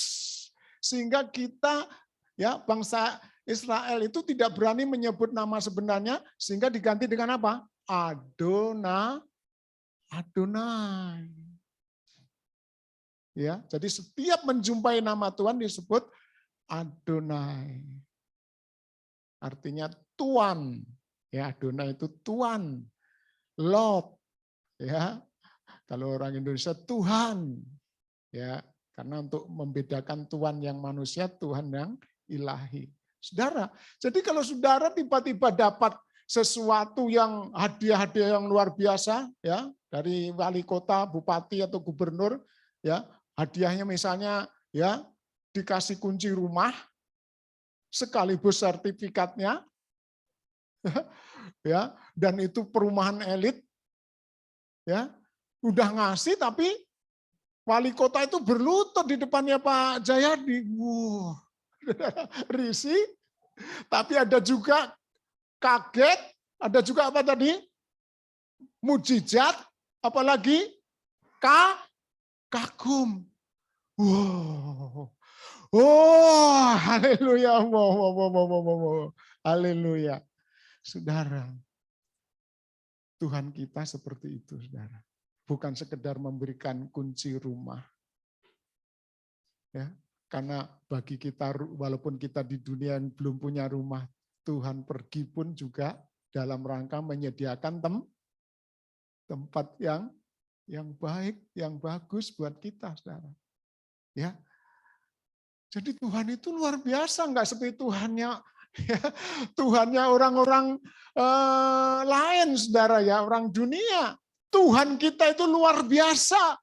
Sehingga kita, ya bangsa Israel itu tidak berani menyebut nama sebenarnya, sehingga diganti dengan apa? Adonai. Ya, jadi setiap menjumpai nama Tuhan disebut Adonai. Artinya Tuan. Ya, Adonai itu Tuan. Lord. Ya. Kalau orang Indonesia Tuhan. Ya, karena untuk membedakan Tuhan yang manusia, Tuhan yang ilahi. Saudara, jadi kalau saudara tiba-tiba dapat sesuatu yang hadiah-hadiah yang luar biasa ya, dari wali kota, bupati atau gubernur ya, hadiahnya misalnya ya dikasih kunci rumah sekaligus sertifikatnya ya, dan itu perumahan elit ya, udah ngasih tapi wali kota itu berlutut di depannya Pak Jayadi. Wow, risih, tapi ada juga kaget, ada juga apa tadi? Mujizat, apalagi kagum. Wow. Oh, haleluya. Haleluya. Saudara, Tuhan kita seperti itu, saudara. Bukan sekedar memberikan kunci rumah. Ya, karena bagi kita, walaupun kita di dunia yang belum punya rumah, Tuhan pergi pun juga dalam rangka menyediakan tempat yang baik, yang bagus buat kita, saudara. Ya, jadi Tuhan itu luar biasa, nggak seperti Tuhannya ya, Tuhannya orang-orang lain, saudara ya, orang dunia. Tuhan kita itu luar biasa,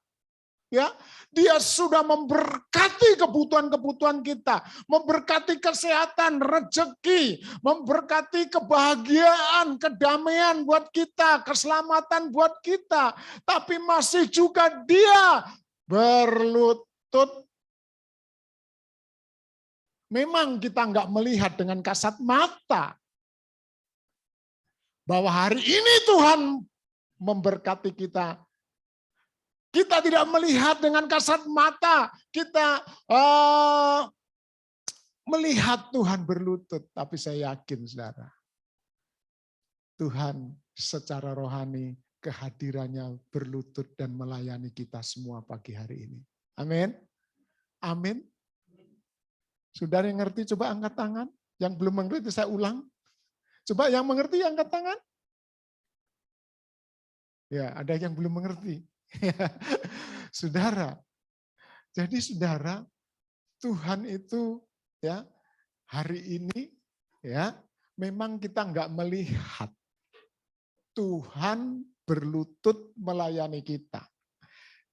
ya. Dia sudah memberkati kebutuhan-kebutuhan kita, memberkati kesehatan, rezeki, memberkati kebahagiaan, kedamaian buat kita, keselamatan buat kita. Tapi masih juga dia berlutut. Memang kita nggak melihat dengan kasat mata bahwa hari ini Tuhan memberkati kita. Kita tidak melihat dengan kasat mata, kita melihat Tuhan berlutut, tapi saya yakin saudara, Tuhan secara rohani kehadirannya berlutut dan melayani kita semua pagi hari ini. Amin. Amin. Saudara yang ngerti coba angkat tangan. Yang belum mengerti saya ulang. Coba yang mengerti angkat tangan. Ya, ada yang belum mengerti. Saudara. Jadi saudara, Tuhan itu ya hari ini ya memang kita nggak melihat Tuhan berlutut melayani kita.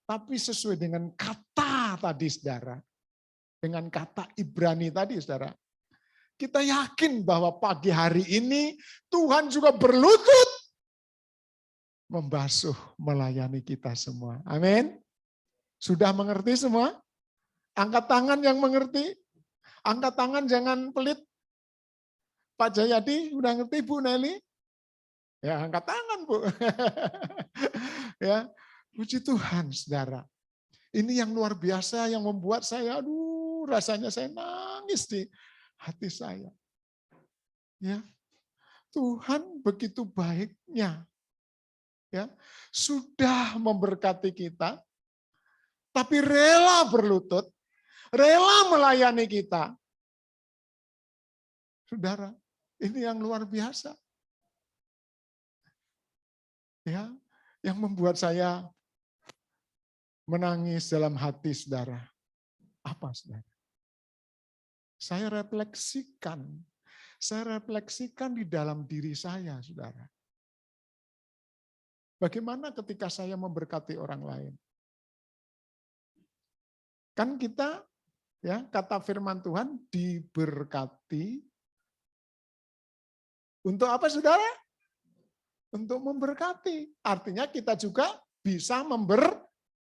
Tapi sesuai dengan kata tadi saudara, dengan kata Ibrani tadi saudara, kita yakin bahwa pagi hari ini Tuhan juga berlutut membasuh melayani kita semua. Amin. Sudah mengerti semua? Angkat tangan yang mengerti. Angkat tangan jangan pelit. Pak Jayadi udah ngerti, Bu Nelly? Ya angkat tangan Bu. Ya, puji Tuhan saudara. Ini yang luar biasa yang membuat saya, aduh rasanya saya nangis di hati saya. Ya, Tuhan begitu baiknya. Ya, sudah memberkati kita, tapi rela berlutut, rela melayani kita. Saudara, ini yang luar biasa. Ya, yang membuat saya menangis dalam hati saudara. Apa saudara? Saya refleksikan di dalam diri saya, saudara. Bagaimana ketika saya memberkati orang lain? Kan kita, ya kata firman Tuhan, diberkati untuk apa saudara? Untuk memberkati. Artinya kita juga bisa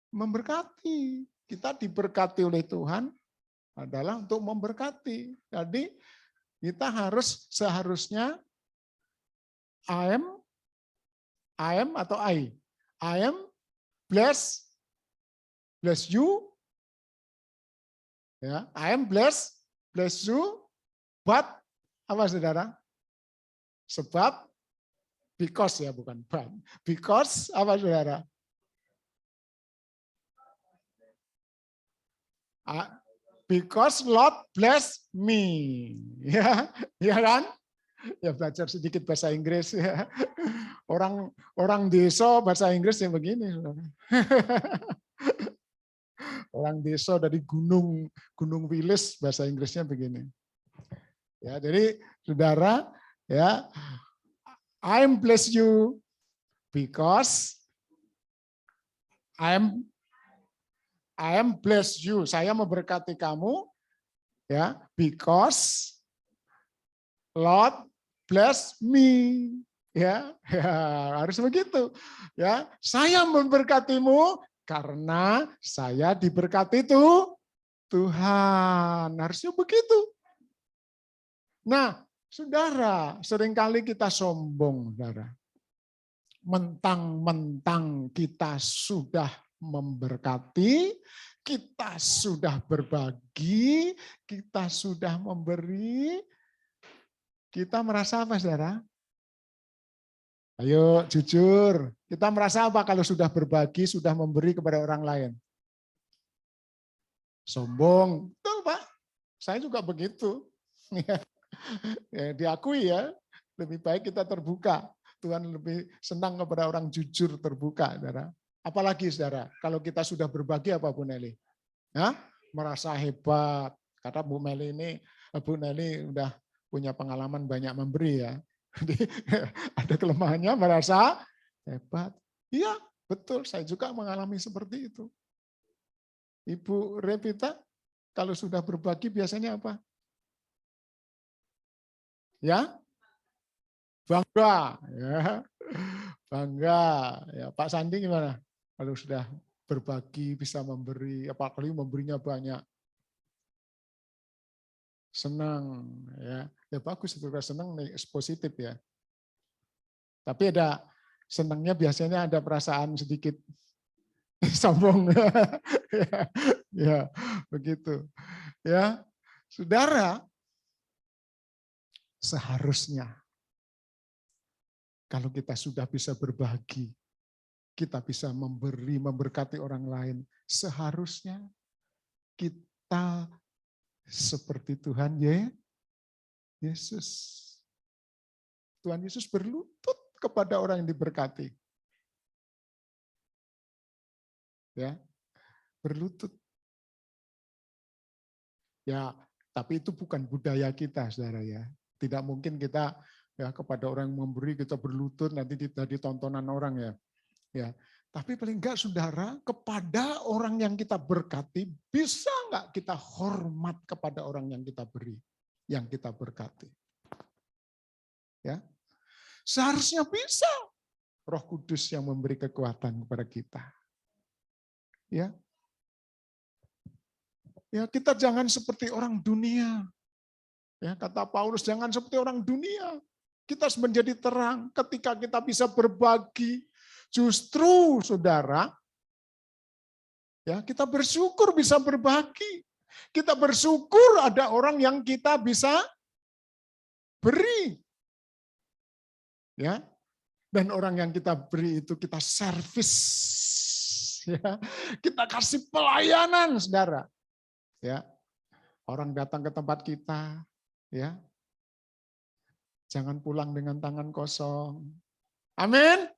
memberkati. Kita diberkati oleh Tuhan adalah untuk memberkati. Jadi kita seharusnya I am atau I am bless you. Ya, I am bless you, but apa saudara? Sebab, because ya bukan but. Because apa saudara? Because Lord bless me. Ya, ya kan? Ya belajar sedikit bahasa Inggris ya. Orang desa bahasa Inggris yang begini. Orang desa dari Gunung Wilis bahasa Inggrisnya begini. Ya, jadi saudara, ya, I bless you because I am bless you. Saya memberkati kamu, ya, because Lord bless me. Ya, harus begitu. Ya, saya memberkatimu karena saya diberkati Tuhan. Harusnya begitu. Nah, saudara, seringkali kita sombong, saudara. Mentang-mentang kita sudah memberkati, kita sudah berbagi, kita sudah memberi, kita merasa apa, saudara? Ayo jujur, kita merasa apa kalau sudah berbagi, sudah memberi kepada orang lain? Sombong, betul Pak. Saya juga begitu. Ya, diakui ya, lebih baik kita terbuka. Tuhan lebih senang kepada orang jujur terbuka, saudara. Apalagi saudara, kalau kita sudah berbagi apa Bu Nelly? Hah? Merasa hebat. Kata Bu Nelly udah punya pengalaman banyak memberi ya. Jadi ada kelemahannya merasa hebat. Iya, betul. Saya juga mengalami seperti itu. Ibu Revita, kalau sudah berbagi biasanya apa? Ya, bangga. Ya, bangga. Ya, Pak Sandi gimana? Kalau sudah berbagi, bisa memberi, apalagi memberinya banyak. Senang, ya bagus itu, senang positif ya. Tapi ada senangnya biasanya ada perasaan sedikit sombong, ya begitu, ya Saudara, seharusnya kalau kita sudah bisa berbagi, kita bisa memberi, memberkati orang lain, seharusnya kita seperti Tuhan Yesus. Tuhan Yesus berlutut kepada orang yang diberkati. Ya, berlutut. Ya, tapi itu bukan budaya kita, saudara ya. Tidak mungkin kita ya kepada orang yang memberi kita berlutut nanti jadi tontonan orang ya. Ya, tapi paling enggak saudara kepada orang yang kita berkati bisa enggak kita hormat kepada orang yang kita beri, yang kita berkati. Ya, seharusnya bisa. Roh Kudus yang memberi kekuatan kepada kita. Ya, ya kita jangan seperti orang dunia. Ya, kata Paulus jangan seperti orang dunia. Kita harus menjadi terang ketika kita bisa berbagi. Justru saudara, ya kita bersyukur bisa berbagi. Kita bersyukur ada orang yang kita bisa beri. Ya. Dan orang yang kita beri itu kita servis. Ya. Kita kasih pelayanan, saudara. Ya. Orang datang ke tempat kita, ya. Jangan pulang dengan tangan kosong. Amin.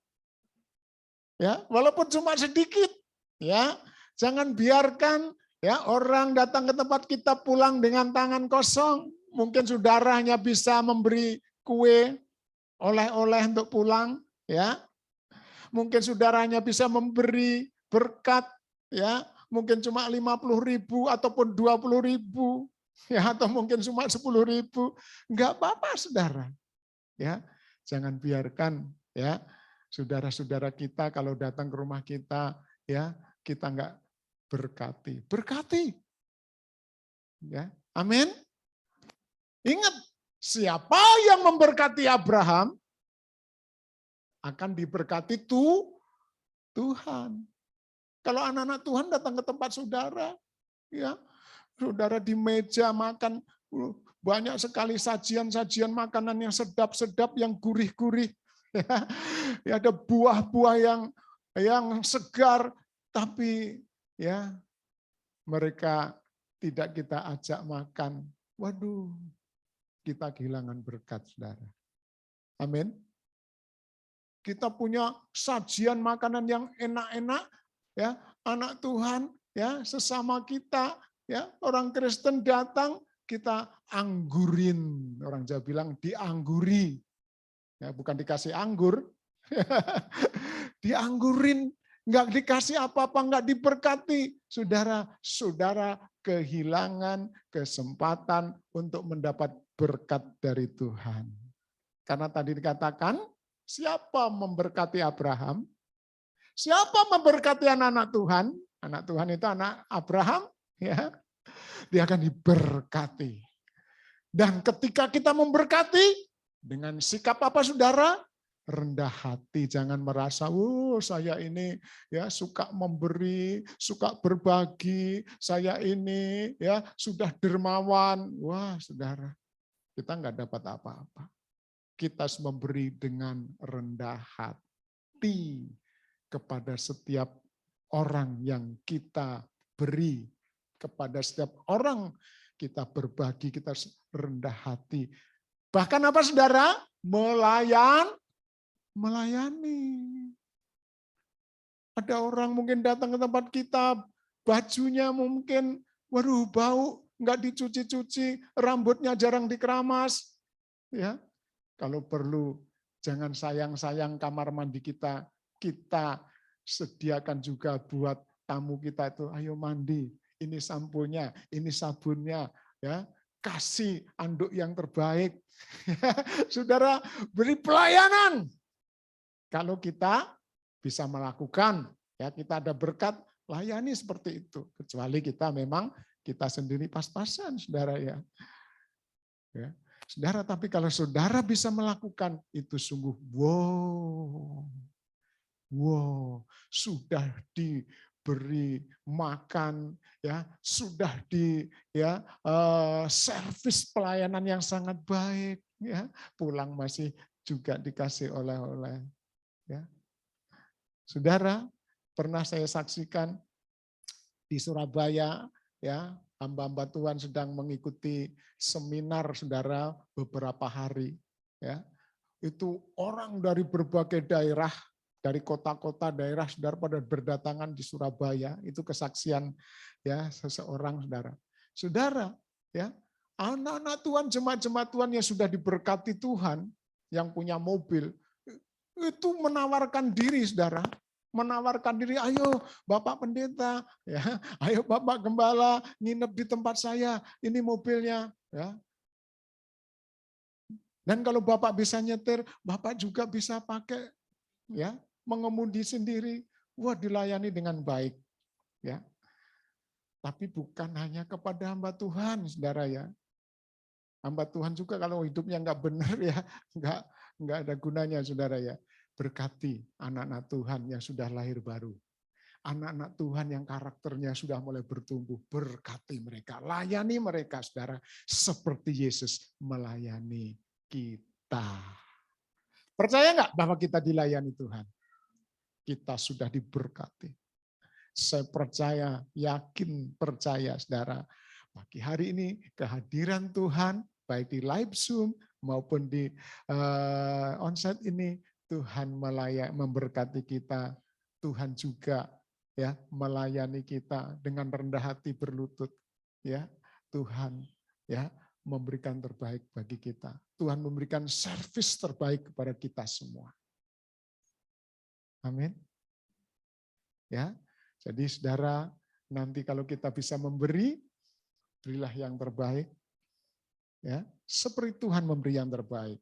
Ya, walaupun cuma sedikit, ya. Jangan biarkan ya orang datang ke tempat kita pulang dengan tangan kosong. Mungkin saudaranya bisa memberi kue, oleh-oleh untuk pulang, ya. Mungkin saudaranya bisa memberi berkat, ya. Mungkin cuma 50.000 ataupun 20.000, ya, atau mungkin cuma 10.000. Enggak apa-apa, saudara. Ya, jangan biarkan ya saudara-saudara kita kalau datang ke rumah kita ya kita enggak berkati. Berkati. Ya, amin. Ingat, siapa yang memberkati Abraham akan diberkati Tuhan. Kalau anak-anak Tuhan datang ke tempat saudara, ya, saudara di meja makan banyak sekali sajian-sajian makanan yang sedap-sedap, yang gurih-gurih. Ya, ada buah-buah yang segar, tapi ya mereka tidak kita ajak makan. Waduh, kita kehilangan berkat, saudara. Amin. Kita punya sajian makanan yang enak-enak, ya, anak Tuhan, ya, sesama kita, ya, orang Kristen datang, kita anggurin. Orang Jawa bilang diangguri. Ya, bukan dikasih anggur. Dianggurin, nggak dikasih apa-apa, nggak diberkati. Saudara kehilangan kesempatan untuk mendapat berkat dari Tuhan. Karena tadi dikatakan, siapa memberkati Abraham? Siapa memberkati anak-anak Tuhan? Anak Tuhan itu anak Abraham, ya. Dia akan diberkati. Dan ketika kita memberkati, dengan sikap apa, saudara? Rendah hati, jangan merasa, saya ini ya suka memberi, suka berbagi, saya ini ya sudah dermawan. Wah, saudara, kita nggak dapat apa-apa. Kita harus memberi dengan rendah hati kepada setiap orang yang kita beri, kepada setiap orang kita berbagi, kita harus rendah hati. Bahkan apa, saudara? Melayani. Ada orang mungkin datang ke tempat kita, bajunya mungkin, waduh bau, nggak dicuci-cuci, rambutnya jarang dikeramas. Ya, kalau perlu jangan sayang-sayang kamar mandi kita sediakan juga buat tamu kita itu, ayo mandi, ini samponya, ini sabunnya, ya. Kasih anduk yang terbaik. Saudara, beri pelayanan. Kalau kita bisa melakukan, ya kita ada berkat, layani seperti itu. Kecuali kita memang kita sendiri pas-pasan, saudara ya. Ya. Saudara, tapi kalau saudara bisa melakukan, itu sungguh wow, sudah diberi makan, ya, sudah servis pelayanan yang sangat baik, ya, pulang masih juga dikasih oleh-oleh, ya. Saudara, pernah saya saksikan di Surabaya, ya, hamba-hamba Tuhan sedang mengikuti seminar, saudara, beberapa hari, ya. Itu orang dari berbagai daerah, dari kota-kota daerah, saudara, pada berdatangan di Surabaya. Itu kesaksian, ya, seseorang, saudara. Saudara, ya, anak-anak Tuhan, jemaat-jemaat Tuhan yang sudah diberkati Tuhan, yang punya mobil, itu menawarkan diri, saudara. Menawarkan diri, ayo Bapak Pendeta, ya, ayo Bapak Gembala, nginep di tempat saya, ini mobilnya, ya. Dan kalau Bapak bisa nyetir, Bapak juga bisa pakai, ya, mengemudi sendiri. Wah, dilayani dengan baik, ya. Tapi bukan hanya kepada hamba Tuhan, saudara, ya. Hamba Tuhan juga kalau hidupnya nggak benar, ya, nggak ada gunanya, saudara, ya. Berkati anak-anak Tuhan yang sudah lahir baru. Anak-anak Tuhan yang karakternya sudah mulai bertumbuh, berkati mereka, layani mereka, saudara, seperti Yesus melayani kita. Percaya nggak bahwa kita dilayani Tuhan? Kita sudah diberkati. Saya percaya, yakin percaya, saudara, pagi hari ini kehadiran Tuhan, baik di live Zoom maupun di onsite ini, Tuhan memberkati kita. Tuhan juga, ya, melayani kita dengan rendah hati berlutut, ya. Tuhan, ya, memberikan terbaik bagi kita. Tuhan memberikan servis terbaik kepada kita semua. Amin. Ya. Jadi saudara, nanti kalau kita bisa memberi, berilah yang terbaik. Ya, seperti Tuhan memberi yang terbaik.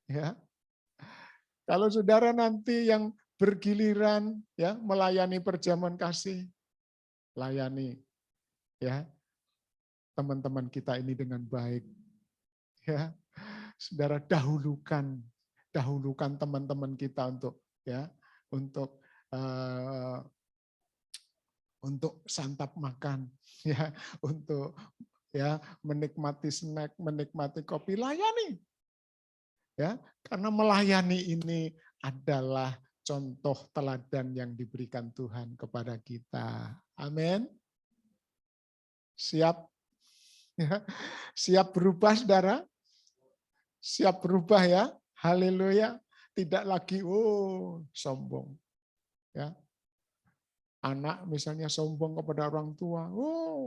Ya. Kalau saudara nanti yang bergiliran, ya, melayani perjamuan kasih, layani, ya, teman-teman kita ini dengan baik, ya. Saudara, dahulukan teman-teman kita untuk, ya, untuk santap makan, ya, untuk, ya, menikmati snack, menikmati kopi, layani. Ya, karena melayani ini adalah contoh teladan yang diberikan Tuhan kepada kita. Amin. Siap? Ya, siap berubah, saudara? Siap berubah, ya? Haleluya. Tidak lagi sombong. Ya. Anak misalnya sombong kepada orang tua.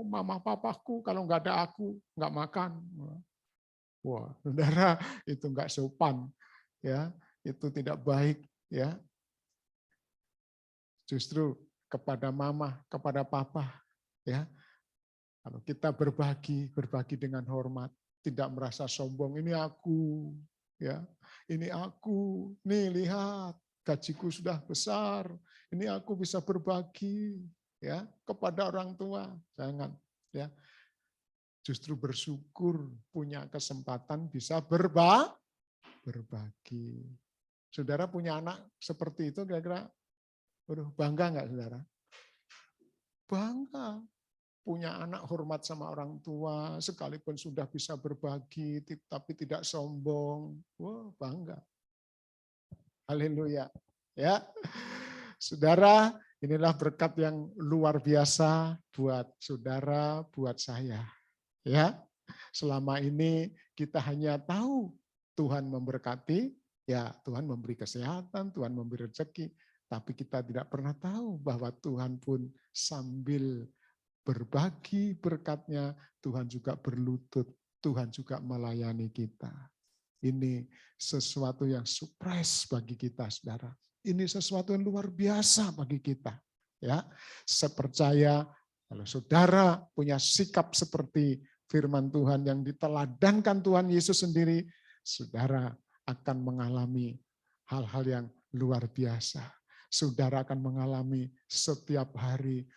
Mama papaku kalau nggak ada aku nggak makan. Wah, saudara, itu nggak sopan, ya, itu tidak baik, ya. Justru kepada mama, kepada papa, ya, kalau kita berbagi dengan hormat, tidak merasa sombong. Ini aku, ya, ini aku, nih lihat, gajiku sudah besar, ini aku bisa berbagi, ya, kepada orang tua. Jangan, ya. Justru bersyukur punya kesempatan bisa berbagi. Saudara punya anak seperti itu, kira-kira bangga nggak, saudara? Bangga. Punya anak hormat sama orang tua, sekalipun sudah bisa berbagi, tapi tidak sombong. Wah, bangga. Haleluya. Ya, saudara, inilah berkat yang luar biasa buat saudara, buat saya. Ya, selama ini kita hanya tahu Tuhan memberkati, ya Tuhan memberi kesehatan, Tuhan memberi rezeki, tapi kita tidak pernah tahu bahwa Tuhan pun sambil berbagi berkatnya, Tuhan juga berlutut, Tuhan juga melayani kita. Ini sesuatu yang surprise bagi kita, saudara. Ini sesuatu yang luar biasa bagi kita. Ya, saya percaya kalau saudara punya sikap seperti firman Tuhan yang diteladankan Tuhan Yesus sendiri, saudara akan mengalami hal-hal yang luar biasa. Saudara akan mengalami setiap hari,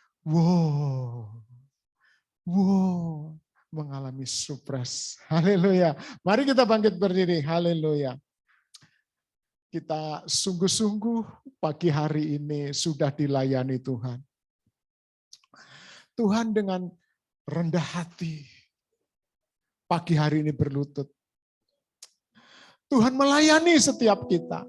mengalami surprise. Haleluya. Mari kita bangkit berdiri. Haleluya. Kita sungguh-sungguh pagi hari ini sudah dilayani Tuhan. Tuhan dengan rendah hati pagi hari ini berlutut. Tuhan melayani setiap kita.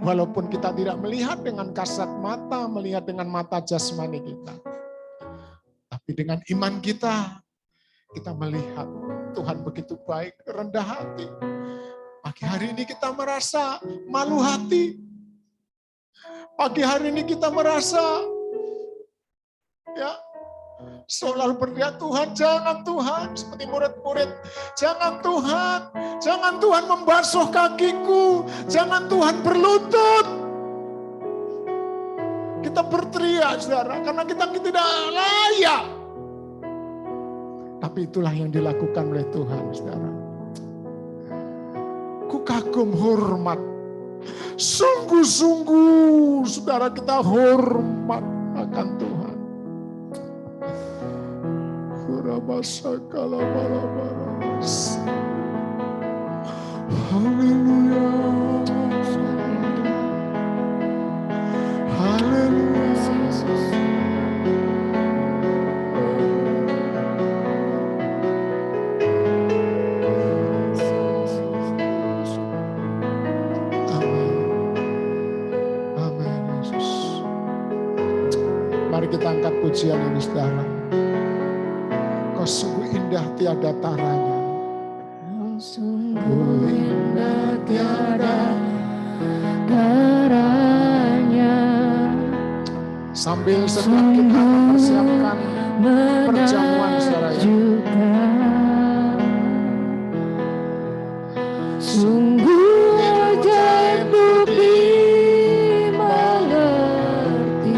Walaupun kita tidak melihat dengan kasat mata, melihat dengan mata jasmani kita. Tapi dengan iman kita melihat Tuhan begitu baik, rendah hati. Pagi hari ini kita merasa malu hati. Pagi hari ini kita merasa ya selalu berdoa, Tuhan jangan Tuhan, seperti murid-murid, jangan Tuhan membasuh kakiku, jangan Tuhan berlutut. Kita berteriak saudara, karena kita tidak layak. Tapi itulah yang dilakukan oleh Tuhan saudara. Ku kagum hormat, sungguh-sungguh saudara kita hormat akan Tuhan. Haleluya. Haleluya. Amin, Yesus. Mari kita angkat pujian ini saudara. Kau sungguh indah tiada taranya. Sungguh indah tiada taranya. Sambil setiap kita mempersiapkan perjamuan saudara ya. Sungguh ajaib budi mengerti.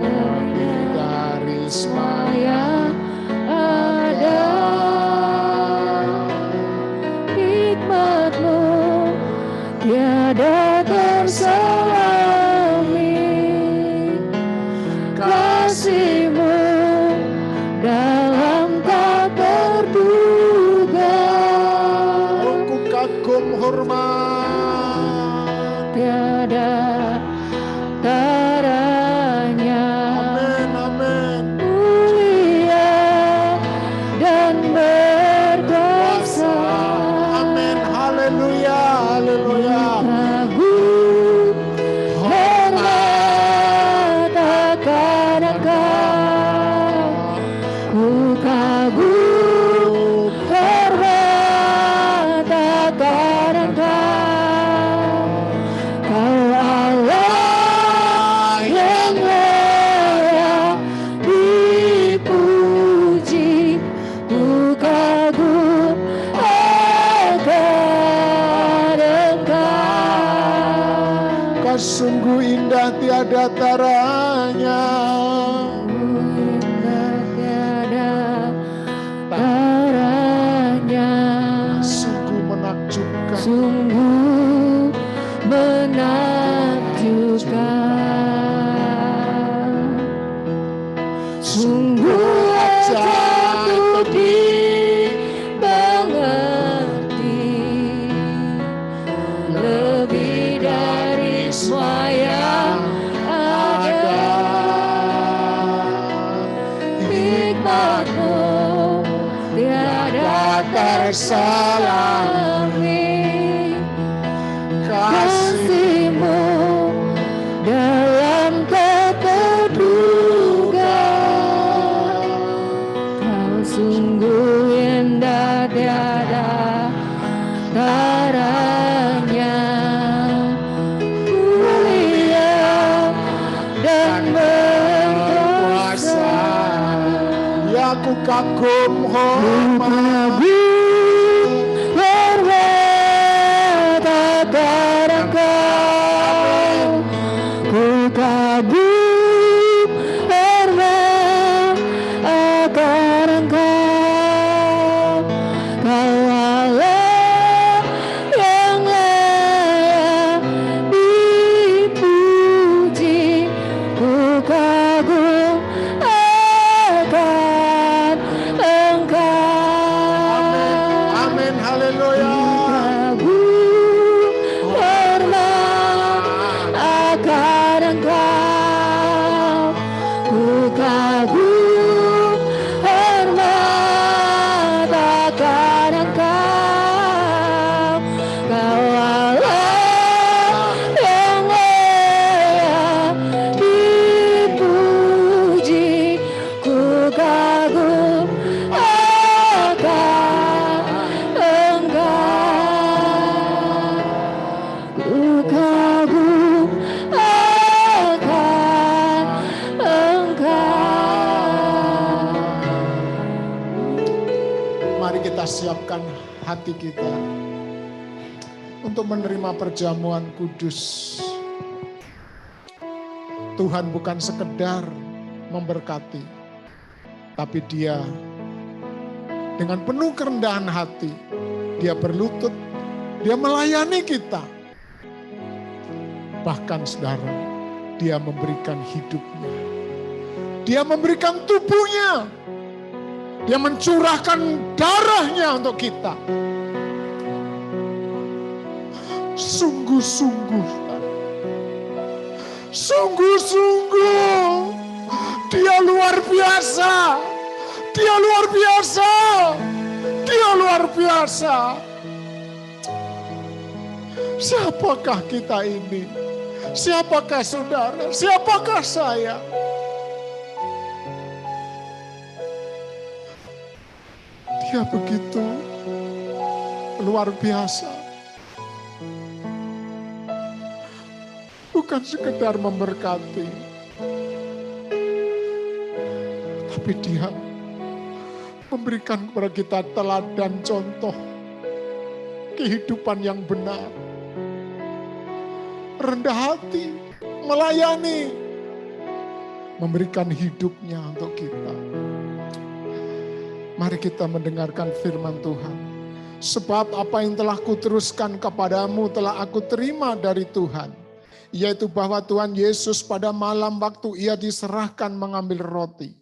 Lebih dari Semaya ada hikmat-Mu tiada terselami, kasih-Mu dalam tak terduga. Ku kagum hormat Tiada taranya. Amin, amin. Mulia dan berkuasa. Amin, haleluya, haleluya. Kagum hormat akan Engkau. Ku kagum hormat akan Engkau. Kau Allah yang layak dipuji. Ku kagum akan Engkau. Kau sungguh indah tiada taranya. Indah tiada taranya. Sungguh menakjubkan. Sungguh menakjubkan. Sungguh ajaib dimengerti. Lebih dari semua yang ada. Hikmat-Mu tiada terselami, kasih-Mu dalam tak terduga. Kau sungguh indah tiada taranya, mulia dan berkuasa. Ya ku kagum hormat. Hormat akan Engkau. Ku kagum hormat akan Engkau. Kau Allah yang layak dipuji. Ku kagum akan Engkau. Mari kita siapkan hati kita untuk menerima perjamuan kudus. Tuhan bukan sekedar memberkati, tapi Dia dengan penuh kerendahan hati, Dia berlutut, Dia melayani kita. Bahkan saudara, Dia memberikan hidupnya. Dia memberikan tubuhnya. Dia mencurahkan darahnya untuk kita. Sungguh-sungguh, sungguh-sungguh, Dia luar biasa. Dia luar biasa. Dia luar biasa. Siapakah kita ini? Siapakah saudara? Siapakah saya? Dia begitu luar biasa. Bukan sekedar memberkati, tapi Dia memberikan kepada kita teladan contoh kehidupan yang benar. Rendah hati, melayani, memberikan hidupnya untuk kita. Mari kita mendengarkan firman Tuhan. Sebab apa yang telah kuteruskan kepadamu telah aku terima dari Tuhan. Yaitu bahwa Tuhan Yesus pada malam waktu Ia diserahkan mengambil roti.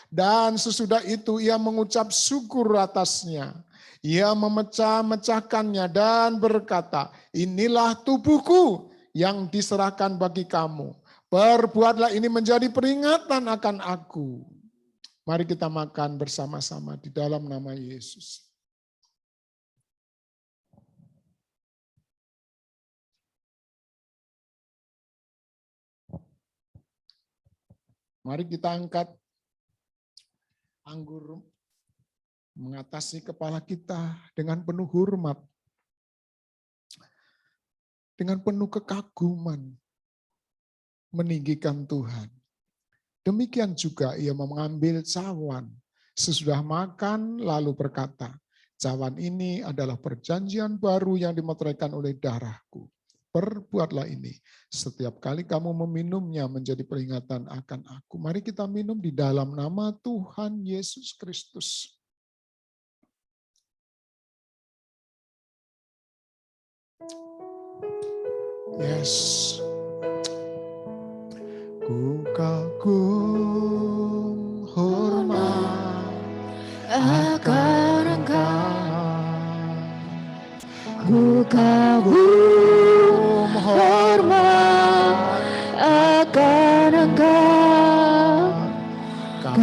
Dan sesudah itu Ia mengucap syukur atasnya. Ia memecah-mecahkannya dan berkata, inilah tubuhku yang diserahkan bagi kamu. Perbuatlah ini menjadi peringatan akan aku. Mari kita makan bersama-sama di dalam nama Yesus. Mari kita angkat anggur mengatasi kepala kita dengan penuh hormat, dengan penuh kekaguman, meninggikan Tuhan. Demikian juga Ia mengambil cawan. Sesudah makan lalu berkata, cawan ini adalah perjanjian baru yang dimeteraikan oleh darahku. Perbuatlah ini. Setiap kali kamu meminumnya menjadi peringatan akan aku. Mari kita minum di dalam nama Tuhan Yesus Kristus. Yes. Ku kagum hormat akan Engkau. Ku kagum hormat akan Engkau. Kau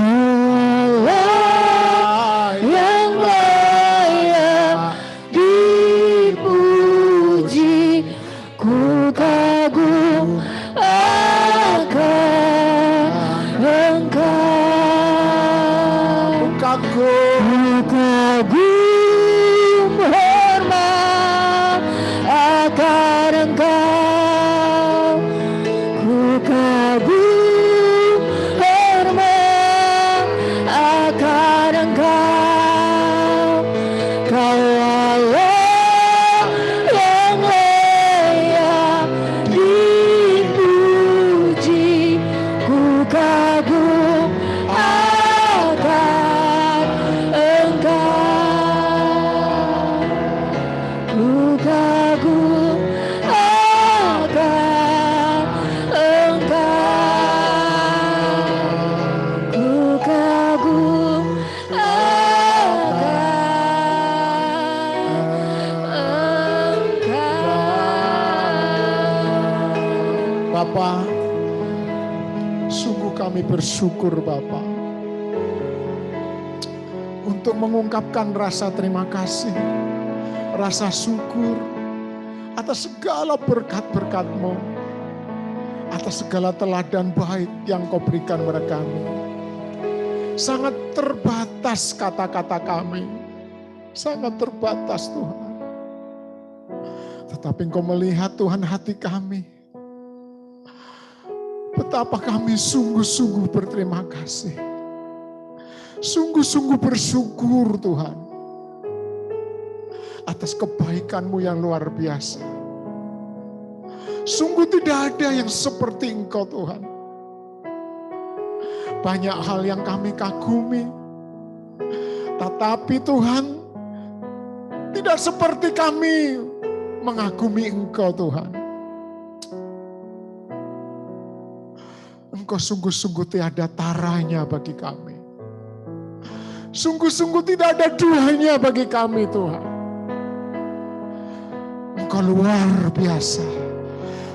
Allah yang layak dipuji. Ku kagum kagum hormat akan Engkau. Ku kagum hormat akan Engkau. Kau Allah yang layak dipuji. Ku kagum Bapa, sungguh kami bersyukur Bapa untuk mengungkapkan rasa terima kasih, rasa syukur atas segala berkat-berkat-Mu, atas segala teladan baik yang Kau berikan kepada kami. Sangat terbatas kata-kata kami, sangat terbatas Tuhan. Tetapi Engkau melihat Tuhan hati kami. Betapa kami sungguh-sungguh berterima kasih. Sungguh-sungguh bersyukur Tuhan. atas kebaikan-Mu yang luar biasa. Sungguh tidak ada yang seperti Engkau Tuhan. Banyak hal yang kami kagumi. Tetapi Tuhan, tidak seperti kami mengagumi Engkau Tuhan. Engkau sungguh-sungguh tiada taranya bagi kami. Sungguh-sungguh tidak ada duanya bagi kami Tuhan. Engkau luar biasa.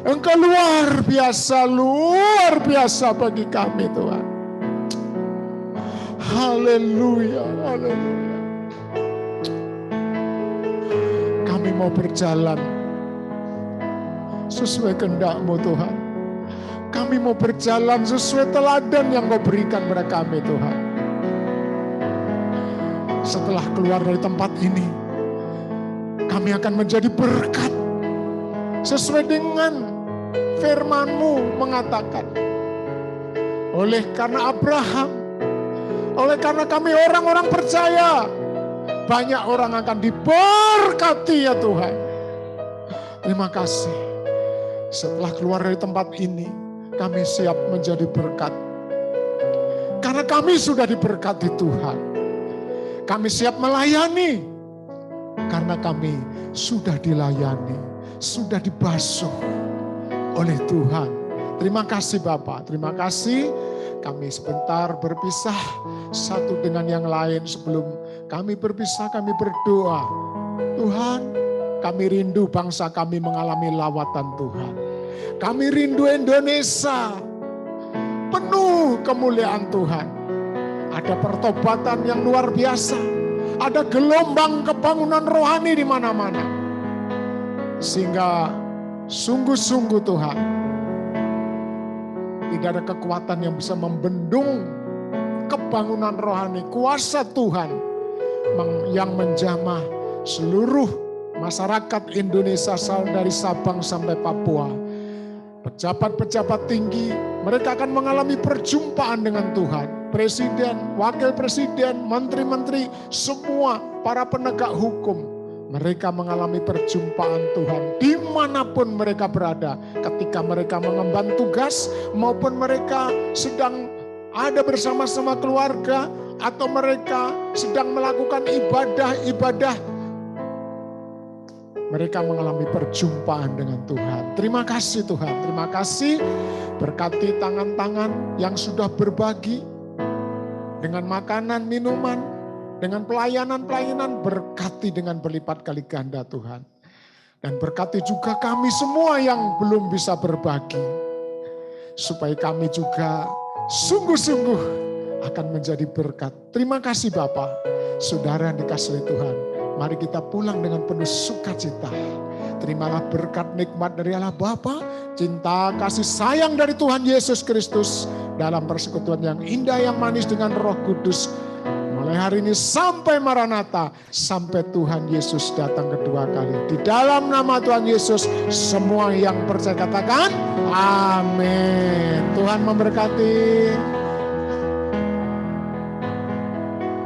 Engkau luar biasa bagi kami Tuhan. Haleluya, haleluya. Kami mau berjalan sesuai kehendak-Mu Tuhan. Kami mau berjalan sesuai teladan yang Kau berikan kepada kami Tuhan. Setelah keluar dari tempat ini, kami akan menjadi berkat sesuai dengan firman-Mu mengatakan. Oleh karena Abraham, oleh karena kami orang-orang percaya, banyak orang akan diberkati ya Tuhan. Terima kasih. Setelah keluar dari tempat ini, kami siap menjadi berkat. Karena kami sudah diberkati Tuhan. Kami siap melayani. Karena kami sudah dilayani. Sudah dibasuh oleh Tuhan. Terima kasih Bapak. Terima kasih. Kami sebentar berpisah satu dengan yang lain. Sebelum kami berpisah, kami berdoa. Tuhan, kami rindu bangsa kami mengalami lawatan Tuhan. Kami rindu Indonesia penuh kemuliaan Tuhan. Ada pertobatan yang luar biasa. Ada gelombang kebangunan rohani di mana-mana. Sehingga sungguh-sungguh Tuhan, tidak ada kekuatan yang bisa membendung kebangunan rohani. Kuasa Tuhan yang menjamah seluruh masyarakat Indonesia dari Sabang sampai Papua. Pejabat-pejabat tinggi, mereka akan mengalami perjumpaan dengan Tuhan. Presiden, wakil presiden, menteri-menteri, semua para penegak hukum, mereka mengalami perjumpaan Tuhan dimanapun mereka berada. Ketika mereka mengemban tugas, maupun mereka sedang ada bersama-sama keluarga, atau mereka sedang melakukan ibadah-ibadah, mereka mengalami perjumpaan dengan Tuhan. Terima kasih Tuhan, terima kasih. Berkati tangan-tangan yang sudah berbagi dengan makanan, minuman, dengan pelayanan-pelayanan, berkati dengan berlipat kali ganda Tuhan. Dan berkati juga kami semua yang belum bisa berbagi, supaya kami juga sungguh-sungguh akan menjadi berkat. Terima kasih Bapak, saudara yang dikasihi Tuhan. Mari kita pulang dengan penuh sukacita. Terimalah berkat nikmat dari Allah Bapa, cinta kasih sayang dari Tuhan Yesus Kristus, dalam persekutuan yang indah yang manis dengan Roh Kudus, mulai hari ini sampai Maranatha, sampai Tuhan Yesus datang kedua kali. Di dalam nama Tuhan Yesus, semua yang percaya katakan amin. Tuhan memberkati.